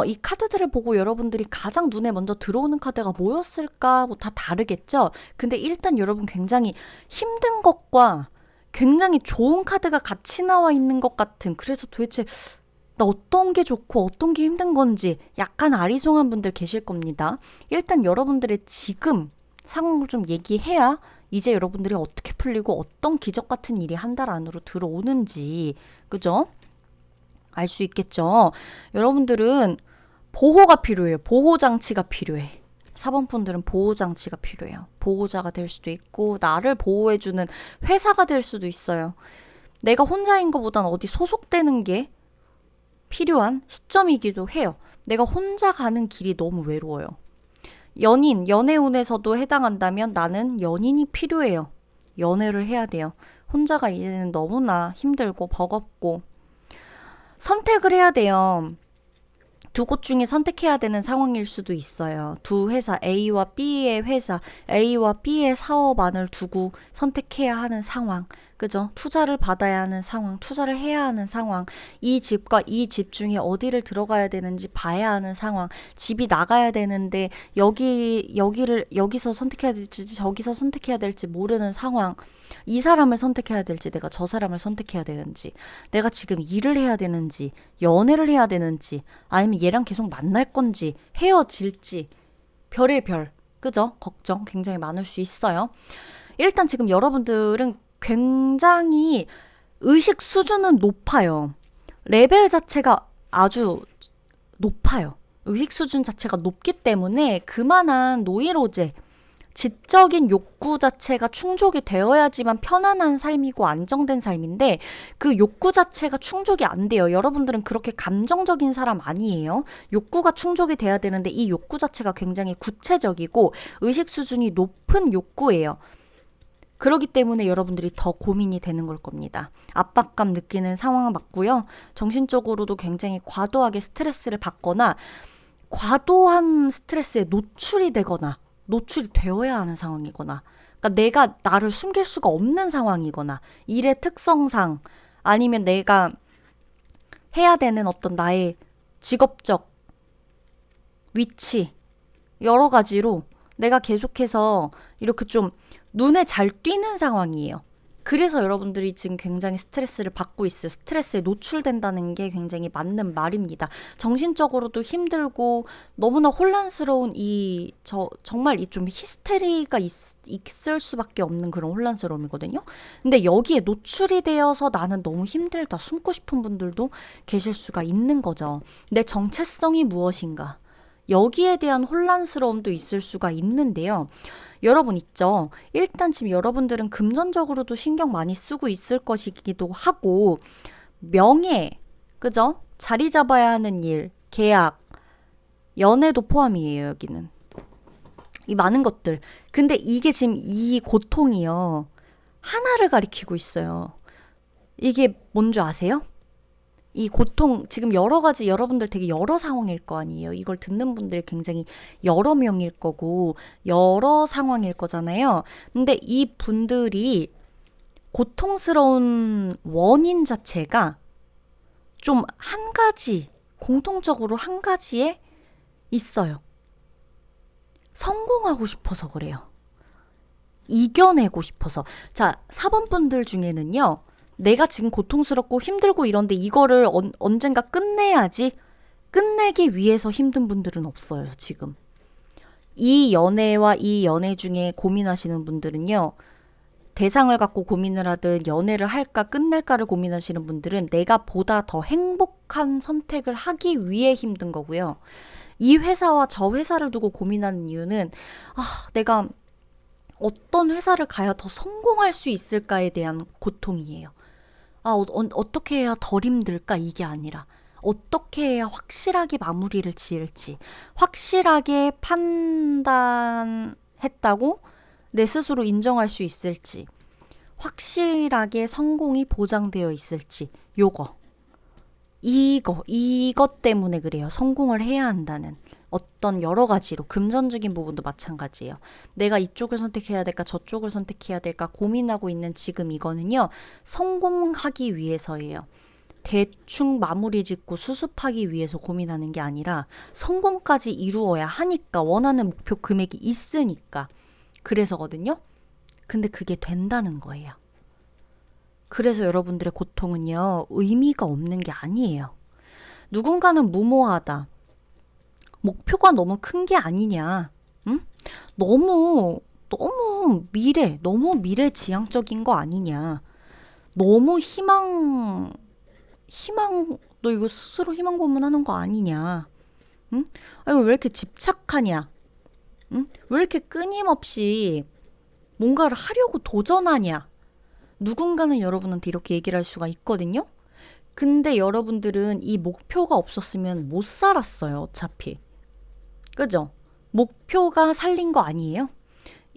이 카드들을 보고 여러분들이 가장 눈에 먼저 들어오는 카드가 뭐였을까? 뭐 다 다르겠죠? 근데 일단 여러분 굉장히 힘든 것과 굉장히 좋은 카드가 같이 나와 있는 것 같은, 그래서 도대체 나 어떤 게 좋고 어떤 게 힘든 건지 약간 아리송한 분들 계실 겁니다. 일단 여러분들의 지금 상황을 좀 얘기해야 이제 여러분들이 어떻게 풀리고 어떤 기적 같은 일이 한 달 안으로 들어오는지, 그죠? 알 수 있겠죠? 여러분들은 보호가 필요해요. 보호장치가 필요해. 4번 분들은 보호장치가 필요해요. 보호자가 될 수도 있고, 나를 보호해주는 회사가 될 수도 있어요. 내가 혼자인 것보단 어디 소속되는 게 필요한 시점이기도 해요. 내가 혼자 가는 길이 너무 외로워요. 연애운에서도 해당한다면 나는 연인이 필요해요. 연애를 해야 돼요. 혼자가 이제는 너무나 힘들고 버겁고, 선택을 해야 돼요. 두 곳 중에 선택해야 되는 상황일 수도 있어요. 두 회사, A와 B의 회사, A와 B의 사업 안을 두고 선택해야 하는 상황. 그죠? 투자를 받아야 하는 상황, 투자를 해야 하는 상황, 이 집과 이 집 중에 어디를 들어가야 되는지 봐야 하는 상황, 집이 나가야 되는데 여기서 선택해야 될지 저기서 선택해야 될지 모르는 상황, 이 사람을 선택해야 될지 내가 저 사람을 선택해야 되는지, 내가 지금 일을 해야 되는지 연애를 해야 되는지, 아니면 얘랑 계속 만날 건지 헤어질지, 별의 별, 그죠? 걱정 굉장히 많을 수 있어요. 일단 지금 여러분들은 굉장히 의식 수준은 높아요. 레벨 자체가 아주 높아요. 의식 수준 자체가 높기 때문에 그만한 노이로제, 지적인 욕구 자체가 충족이 되어야지만 편안한 삶이고 안정된 삶인데, 그 욕구 자체가 충족이 안 돼요. 여러분들은 그렇게 감정적인 사람 아니에요. 욕구가 충족이 돼야 되는데 이 욕구 자체가 굉장히 구체적이고 의식 수준이 높은 욕구예요. 그렇기 때문에 여러분들이 더 고민이 되는 걸 겁니다. 압박감 느끼는 상황 맞고요. 정신적으로도 굉장히 과도하게 스트레스를 받거나 과도한 스트레스에 노출이 되거나 노출이 되어야 하는 상황이거나, 그러니까 내가 나를 숨길 수가 없는 상황이거나, 일의 특성상 아니면 내가 해야 되는 어떤 나의 직업적 위치, 여러 가지로 내가 계속해서 이렇게 좀 눈에 잘 띄는 상황이에요. 그래서 여러분들이 지금 굉장히 스트레스를 받고 있어요. 스트레스에 노출된다는 게 굉장히 맞는 말입니다. 정신적으로도 힘들고 너무나 혼란스러운 정말 이 좀 히스테리가 있을 수밖에 없는 그런 혼란스러움이거든요. 근데 여기에 노출이 되어서 나는 너무 힘들다, 숨고 싶은 분들도 계실 수가 있는 거죠. 내 정체성이 무엇인가? 여기에 대한 혼란스러움도 있을 수가 있는데요. 여러분 있죠? 일단 지금 여러분들은 금전적으로도 신경 많이 쓰고 있을 것이기도 하고, 명예, 그죠? 자리 잡아야 하는 일, 계약, 연애도 포함이에요, 여기는. 이 많은 것들. 근데 이게 지금 이 고통이요, 하나를 가리키고 있어요. 이게 뭔 줄 아세요? 이 고통, 지금 여러 가지, 여러분들 되게 여러 상황일 거 아니에요. 이걸 듣는 분들이 굉장히 여러 명일 거고 여러 상황일 거잖아요. 근데 이 분들이 고통스러운 원인 자체가 좀 한 가지, 공통적으로 한 가지에 있어요. 성공하고 싶어서 그래요. 이겨내고 싶어서. 자, 4번 분들 중에는요, 내가 지금 고통스럽고 힘들고 이런데 이거를 언젠가 끝내야지, 끝내기 위해서 힘든 분들은 없어요, 지금. 이 연애와 이 연애 중에 고민하시는 분들은요, 대상을 갖고 고민을 하든 연애를 할까 끝낼까를 고민하시는 분들은 내가 보다 더 행복한 선택을 하기 위해 힘든 거고요. 이 회사와 저 회사를 두고 고민하는 이유는 내가 어떤 회사를 가야 더 성공할 수 있을까에 대한 고통이에요. 어떻게 해야 덜 힘들까? 이게 아니라 어떻게 해야 확실하게 마무리를 지을지, 확실하게 판단했다고 내 스스로 인정할 수 있을지, 확실하게 성공이 보장되어 있을지, 이것 때문에 그래요. 성공을 해야 한다는. 어떤 여러 가지로 금전적인 부분도 마찬가지예요. 내가 이쪽을 선택해야 될까 저쪽을 선택해야 될까 고민하고 있는 지금 이거는요. 성공하기 위해서예요. 대충 마무리 짓고 수습하기 위해서 고민하는 게 아니라 성공까지 이루어야 하니까 원하는 목표 금액이 있으니까 그래서거든요. 근데 그게 된다는 거예요. 그래서 여러분들의 고통은요. 의미가 없는 게 아니에요. 누군가는 무모하다. 목표가 너무 큰 게 아니냐. 응? 너무 너무 미래지향적인 거 아니냐. 너무 너 이거 스스로 희망 고문하는 거 아니냐. 응? 아니, 왜 이렇게 집착하냐. 응? 왜 이렇게 끊임없이 뭔가를 하려고 도전하냐. 누군가는 여러분한테 이렇게 얘기를 할 수가 있거든요. 근데 여러분들은 이 목표가 없었으면 못 살았어요, 어차피. 그죠? 목표가 살린 거 아니에요?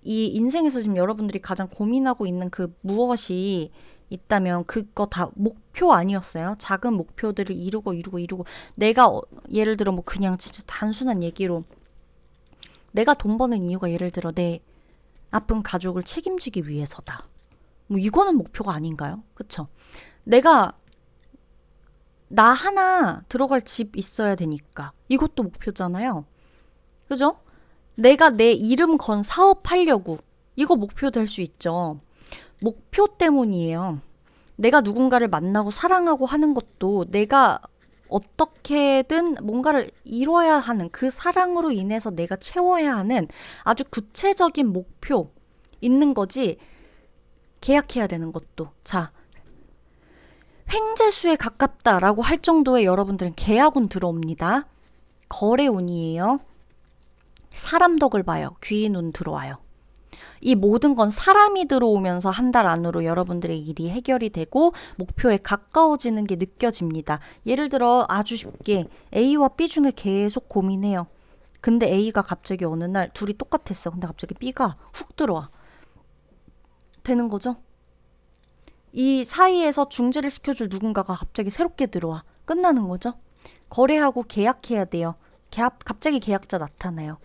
이 인생에서 지금 여러분들이 가장 고민하고 있는 그 무엇이 있다면 그거 다 목표 아니었어요? 작은 목표들을 이루고 내가 예를 들어 뭐 그냥 진짜 단순한 얘기로 내가 돈 버는 이유가 예를 들어 내 아픈 가족을 책임지기 위해서다. 뭐 이거는 목표가 아닌가요? 그쵸? 내가 나 하나 들어갈 집 있어야 되니까 이것도 목표잖아요. 그죠? 내가 내 이름 건 사업하려고 이거 목표 될 수 있죠. 목표 때문이에요. 내가 누군가를 만나고 사랑하고 하는 것도 내가 어떻게든 뭔가를 이뤄야 하는 그 사랑으로 인해서 내가 채워야 하는 아주 구체적인 목표 있는 거지. 계약해야 되는 것도. 자, 횡재수에 가깝다라고 할 정도의 여러분들은 계약운 들어옵니다. 거래운이에요. 사람 덕을 봐요. 귀인운 들어와요. 이 모든 건 사람이 들어오면서 한 달 안으로 여러분들의 일이 해결이 되고 목표에 가까워지는 게 느껴집니다. 예를 들어 아주 쉽게 A와 B 중에 계속 고민해요. 근데 A가 갑자기 어느 날 둘이 똑같았어. 근데 갑자기 B가 훅 들어와. 되는 거죠? 이 사이에서 중재를 시켜줄 누군가가 갑자기 새롭게 들어와. 끝나는 거죠? 거래하고 계약해야 돼요. 갑자기 계약자 나타나요.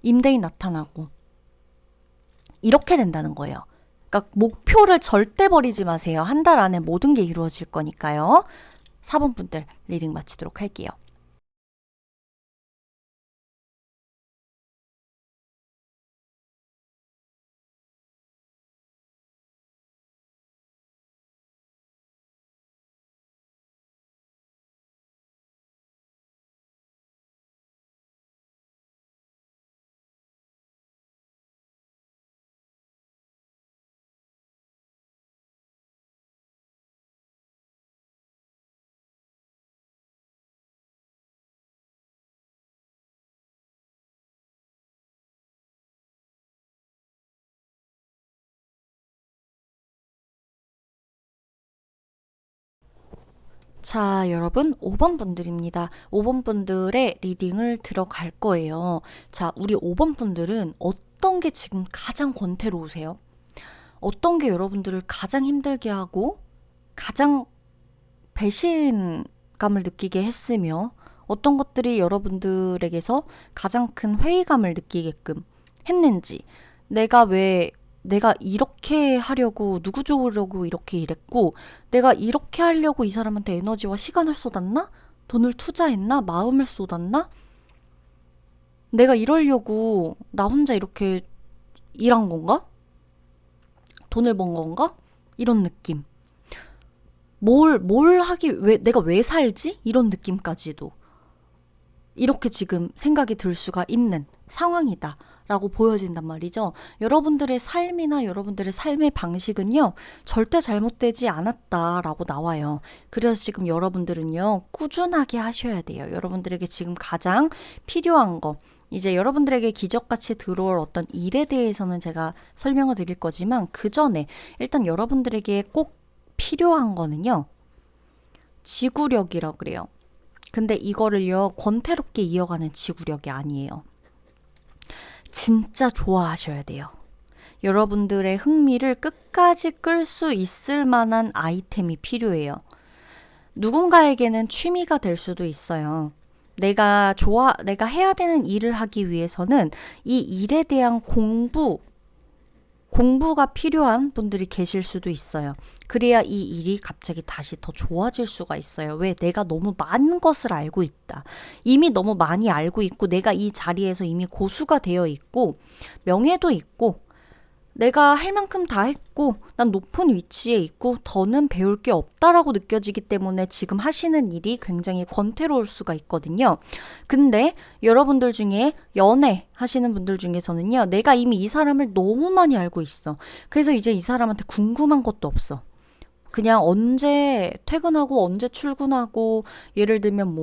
임대인 나타나고. 이렇게 된다는 거예요. 그러니까 목표를 절대 버리지 마세요. 한 달 안에 모든 게 이루어질 거니까요. 4번 분들 리딩 마치도록 할게요. 자, 여러분 5번 분들입니다. 5번 분들의 리딩을 들어갈 거예요. 자, 우리 5번 분들은 어떤 게 지금 가장 권태로우세요? 어떤 게 여러분들을 가장 힘들게 하고 가장 배신감을 느끼게 했으며 어떤 것들이 여러분들에게서 가장 큰 회의감을 느끼게끔 했는지 내가 이렇게 하려고 누구 좋으려고 이렇게 일했고 내가 이렇게 하려고 이 사람한테 에너지와 시간을 쏟았나? 돈을 투자했나? 마음을 쏟았나? 내가 이러려고 나 혼자 이렇게 일한 건가? 돈을 번 건가? 이런 느낌. 내가 왜 살지? 이런 느낌까지도 이렇게 지금 생각이 들 수가 있는 상황이다. 라고 보여진단 말이죠. 여러분들의 삶이나 여러분들의 삶의 방식은요, 절대 잘못되지 않았다라고 나와요. 그래서 지금 여러분들은요, 꾸준하게 하셔야 돼요. 여러분들에게 지금 가장 필요한 거, 이제 여러분들에게 기적같이 들어올 어떤 일에 대해서는 제가 설명을 드릴 거지만 그 전에 일단 여러분들에게 꼭 필요한 거는요. 지구력이라고 그래요. 근데 이거를요, 권태롭게 이어가는 지구력이 아니에요. 진짜 좋아하셔야 돼요. 여러분들의 흥미를 끝까지 끌 수 있을 만한 아이템이 필요해요. 누군가에게는 취미가 될 수도 있어요. 내가 해야 되는 일을 하기 위해서는 이 일에 대한 공부가 필요한 분들이 계실 수도 있어요. 그래야 이 일이 갑자기 다시 더 좋아질 수가 있어요. 왜? 내가 너무 많은 것을 알고 있다. 이미 너무 많이 알고 있고 내가 이 자리에서 이미 고수가 되어 있고 명예도 있고 내가 할 만큼 다 했고 난 높은 위치에 있고 더는 배울 게 없다라고 느껴지기 때문에 지금 하시는 일이 굉장히 권태로울 수가 있거든요. 근데 여러분들 중에 연애 하시는 분들 중에서는요. 내가 이미 이 사람을 너무 많이 알고 있어. 그래서 이제 이 사람한테 궁금한 것도 없어. 그냥 언제 퇴근하고 언제 출근하고 예를 들면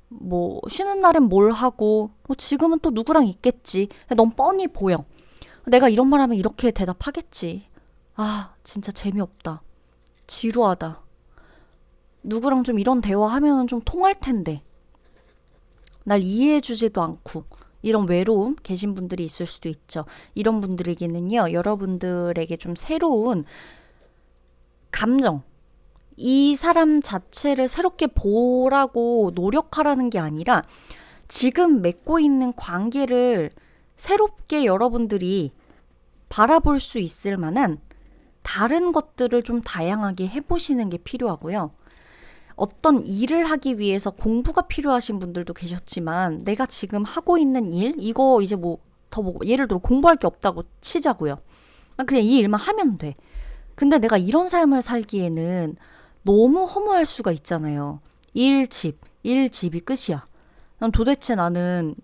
뭐 쉬는 날엔 뭘 하고 뭐 지금은 또 누구랑 있겠지. 너무 뻔히 보여. 내가 이런 말 하면 이렇게 대답하겠지. 아, 진짜 재미없다. 지루하다. 누구랑 좀 이런 대화하면 좀 통할 텐데. 날 이해해주지도 않고. 이런 외로움 계신 분들이 있을 수도 있죠. 이런 분들에게는요, 여러분들에게 좀 새로운 감정, 이 사람 자체를 새롭게 보라고 노력하라는 게 아니라 지금 맺고 있는 관계를 새롭게 여러분들이 바라볼 수 있을 만한 다른 것들을 좀 다양하게 해보시는 게 필요하고요. 어떤 일을 하기 위해서 공부가 필요하신 분들도 계셨지만 내가 지금 하고 있는 일, 이거 이제 예를 들어 공부할 게 없다고 치자고요. 난 그냥 이 일만 하면 돼. 근데 내가 이런 삶을 살기에는 너무 허무할 수가 있잖아요. 일, 집이 끝이야. 난 도대체 나는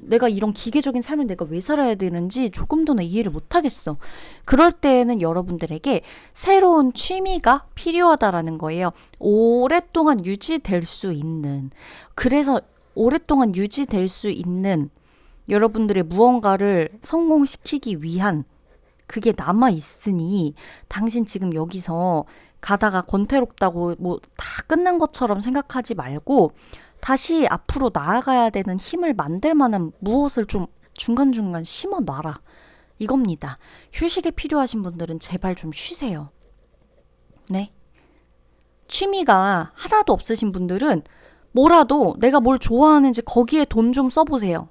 내가 이런 기계적인 삶을 내가 왜 살아야 되는지 조금 더는 이해를 못 하겠어. 그럴 때에는 여러분들에게 새로운 취미가 필요하다라는 거예요. 오랫동안 유지될 수 있는. 그래서 오랫동안 유지될 수 있는 여러분들의 무언가를 성공시키기 위한 그게 남아 있으니 당신 지금 여기서 가다가 권태롭다고 뭐 다 끝난 것처럼 생각하지 말고 다시 앞으로 나아가야 되는 힘을 만들 만한 무엇을 좀 중간중간 심어 놔라. 이겁니다. 휴식이 필요하신 분들은 제발 좀 쉬세요. 네. 취미가 하나도 없으신 분들은 뭐라도 내가 뭘 좋아하는지 거기에 돈 좀 써보세요.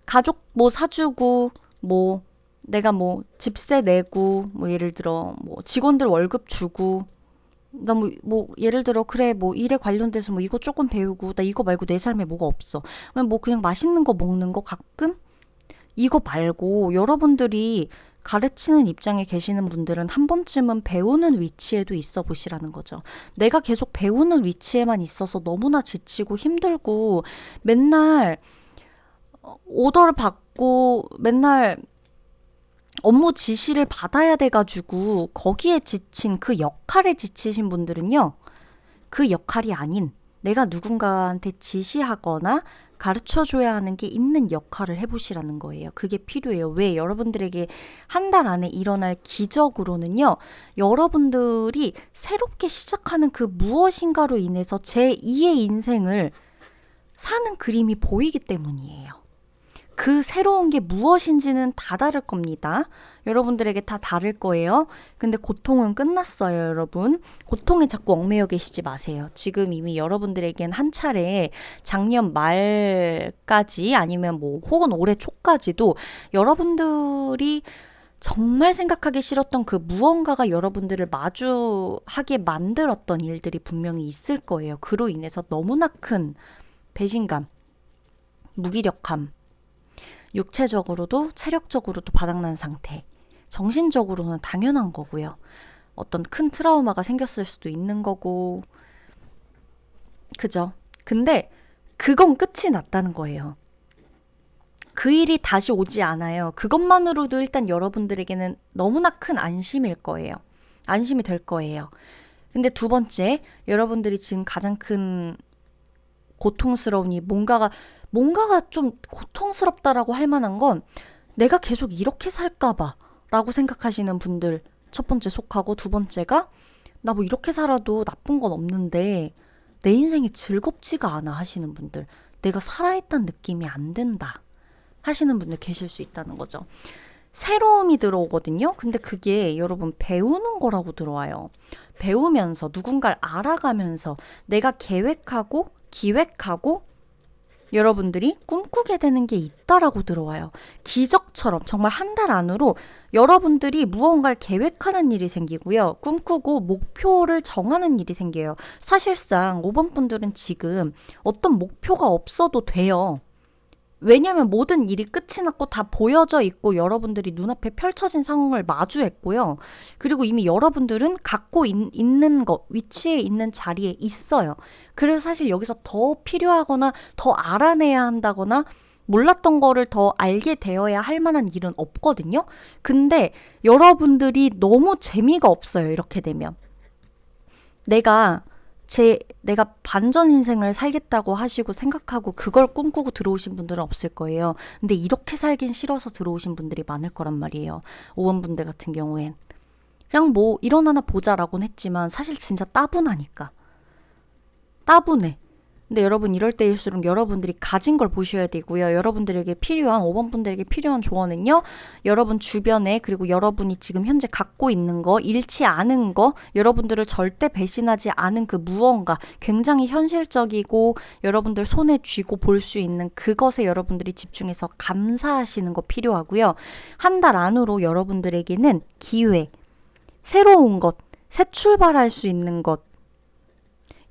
가족 뭐 사주고 내가 집세 내고 예를 들어 직원들 월급 주고 나 예를 들어 그래 일에 관련돼서 이거 조금 배우고 나 이거 말고 내 삶에 뭐가 없어. 그냥 맛있는 거 먹는 거 가끔 이거 말고 여러분들이 가르치는 입장에 계시는 분들은 한 번쯤은 배우는 위치에도 있어 보시라는 거죠. 내가 계속 배우는 위치에만 있어서 너무나 지치고 힘들고 맨날 오더를 받고 맨날 업무 지시를 받아야 돼가지고 거기에 지친 그 역할에 지치신 분들은요. 그 역할이 아닌 내가 누군가한테 지시하거나 가르쳐줘야 하는 게 있는 역할을 해보시라는 거예요. 그게 필요해요. 왜? 여러분들에게 한 달 안에 일어날 기적으로는요. 여러분들이 새롭게 시작하는 그 무엇인가로 인해서 제2의 인생을 사는 그림이 보이기 때문이에요. 그 새로운 게 무엇인지는 다 다를 겁니다. 여러분들에게 다 다를 거예요. 근데 고통은 끝났어요, 여러분. 고통에 자꾸 얽매여 계시지 마세요. 지금 이미 여러분들에겐 한 차례 작년 말까지 아니면 혹은 올해 초까지도 여러분들이 정말 생각하기 싫었던 그 무언가가 여러분들을 마주하게 만들었던 일들이 분명히 있을 거예요. 그로 인해서 너무나 큰 배신감, 무기력함, 육체적으로도 체력적으로도 바닥난 상태, 정신적으로는 당연한 거고요. 어떤 큰 트라우마가 생겼을 수도 있는 거고, 그죠? 근데 그건 끝이 났다는 거예요. 그 일이 다시 오지 않아요. 그것만으로도 일단 여러분들에게는 너무나 큰 안심일 거예요. 안심이 될 거예요. 근데 두 번째, 여러분들이 지금 가장 큰 고통스러우니 뭔가가 뭔가가 좀 고통스럽다라고 할 만한 건 내가 계속 이렇게 살까봐 라고 생각하시는 분들 첫 번째 속하고, 두 번째가 나 뭐 이렇게 살아도 나쁜 건 없는데 내 인생이 즐겁지가 않아 하시는 분들, 내가 살아있다는 느낌이 안 든다 하시는 분들 계실 수 있다는 거죠. 새로움이 들어오거든요. 근데 그게 여러분 배우는 거라고 들어와요. 배우면서 누군가를 알아가면서 내가 계획하고 기획하고 여러분들이 꿈꾸게 되는 게 있다라고 들어와요. 기적처럼 정말 한 달 안으로 여러분들이 무언가를 계획하는 일이 생기고요. 꿈꾸고 목표를 정하는 일이 생겨요. 사실상 5번 분들은 지금 어떤 목표가 없어도 돼요. 왜냐면 모든 일이 끝이 났고 다 보여져 있고 여러분들이 눈앞에 펼쳐진 상황을 마주했고요. 그리고 이미 여러분들은 갖고 있는 것, 위치에 있는 자리에 있어요. 그래서 사실 여기서 더 필요하거나 더 알아내야 한다거나 몰랐던 거를 더 알게 되어야 할 만한 일은 없거든요. 근데 여러분들이 너무 재미가 없어요. 이렇게 되면. 내가 반전 인생을 살겠다고 하시고 생각하고 그걸 꿈꾸고 들어오신 분들은 없을 거예요. 근데 이렇게 살긴 싫어서 들어오신 분들이 많을 거란 말이에요. 5번 분들 같은 경우엔. 그냥 뭐 일어나나 보자라고는 했지만 사실 진짜 따분하니까. 따분해. 근데 여러분 이럴 때일수록 여러분들이 가진 걸 보셔야 되고요. 여러분들에게 필요한 5번 분들에게 필요한 조언은요. 여러분 주변에 그리고 여러분이 지금 현재 갖고 있는 거, 잃지 않은 거, 여러분들을 절대 배신하지 않은 그 무언가, 굉장히 현실적이고 여러분들 손에 쥐고 볼 수 있는 그것에 여러분들이 집중해서 감사하시는 거 필요하고요. 한 달 안으로 여러분들에게는 기회, 새로운 것, 새 출발할 수 있는 것,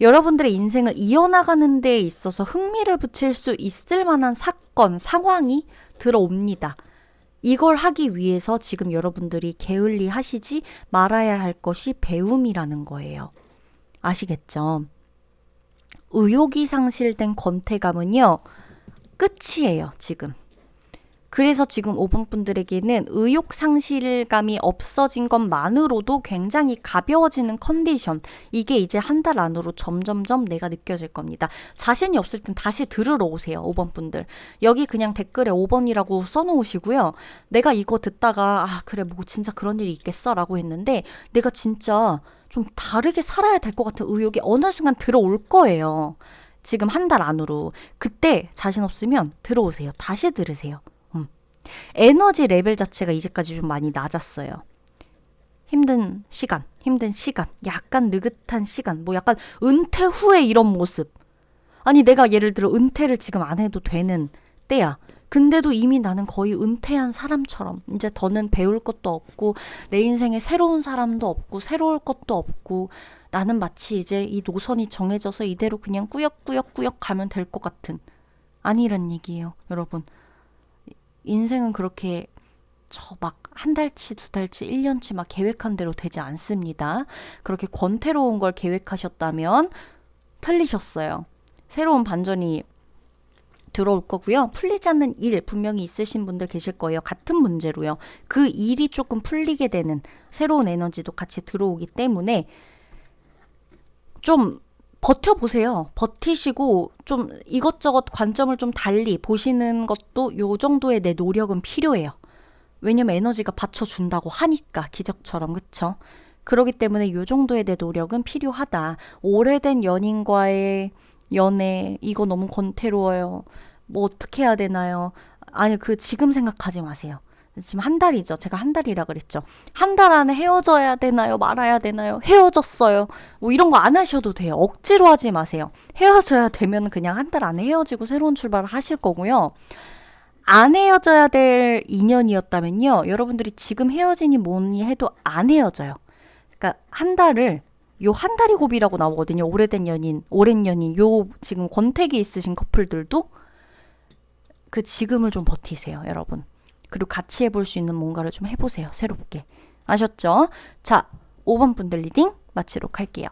여러분들의 인생을 이어나가는 데 있어서 흥미를 붙일 수 있을 만한 사건, 상황이 들어옵니다. 이걸 하기 위해서 지금 여러분들이 게을리 하시지 말아야 할 것이 배움이라는 거예요. 아시겠죠? 의욕이 상실된 권태감은요, 끝이에요, 지금. 그래서 지금 5번 분들에게는 의욕 상실감이 없어진 것만으로도 굉장히 가벼워지는 컨디션, 이게 이제 한 달 안으로 점점점 내가 느껴질 겁니다. 자신이 없을 땐 다시 들으러 오세요. 5번 분들. 여기 그냥 댓글에 5번이라고 써놓으시고요. 내가 이거 듣다가 그래 뭐 진짜 그런 일이 있겠어 라고 했는데 내가 진짜 좀 다르게 살아야 될 것 같은 의욕이 어느 순간 들어올 거예요. 지금 한 달 안으로. 그때 자신 없으면 들어오세요. 다시 들으세요. 에너지 레벨 자체가 이제까지 좀 많이 낮았어요. 힘든 시간, 약간 느긋한 시간, 뭐 약간 은퇴 후에 이런 모습. 아니 내가 예를 들어 은퇴를 지금 안 해도 되는 때야. 근데도 이미 나는 거의 은퇴한 사람처럼 이제 더는 배울 것도 없고 내 인생에 새로운 사람도 없고 새로울 것도 없고 나는 마치 이제 이 노선이 정해져서 이대로 그냥 꾸역꾸역 가면 될 것 같은, 아니란 얘기예요. 여러분. 인생은 그렇게 저 막 한 달치, 두 달치, 1년치 막 계획한 대로 되지 않습니다. 그렇게 권태로운 걸 계획하셨다면 틀리셨어요. 새로운 반전이 들어올 거고요. 풀리지 않는 일 분명히 있으신 분들 계실 거예요. 같은 문제로요. 그 일이 조금 풀리게 되는 새로운 에너지도 같이 들어오기 때문에 좀 버텨보세요. 버티시고 좀 이것저것 관점을 좀 달리 보시는 것도 요 정도의 내 노력은 필요해요. 왜냐면 에너지가 받쳐준다고 하니까, 기적처럼. 그쵸? 그렇기 때문에 요 정도의 내 노력은 필요하다. 오래된 연인과의 연애 이거 너무 권태로워요. 뭐 어떻게 해야 되나요? 아니 지금 생각하지 마세요. 지금 한 달이죠. 제가 한 달이라 그랬죠. 한 달 안에 헤어져야 되나요? 말아야 되나요? 헤어졌어요. 뭐 이런 거 안 하셔도 돼요. 억지로 하지 마세요. 헤어져야 되면 그냥 한 달 안에 헤어지고 새로운 출발을 하실 거고요. 안 헤어져야 될 인연이었다면요. 여러분들이 지금 헤어지니 뭐니 해도 안 헤어져요. 그러니까 한 달을 요 한 달이 고비라고 나오거든요. 오래된 연인, 오랜 연인, 요 지금 권태기 있으신 커플들도 그 지금을 좀 버티세요, 여러분. 그리고 같이 해볼 수 있는 뭔가를 좀 해보세요. 새롭게. 아셨죠? 자, 5번 분들 리딩 마치도록 할게요.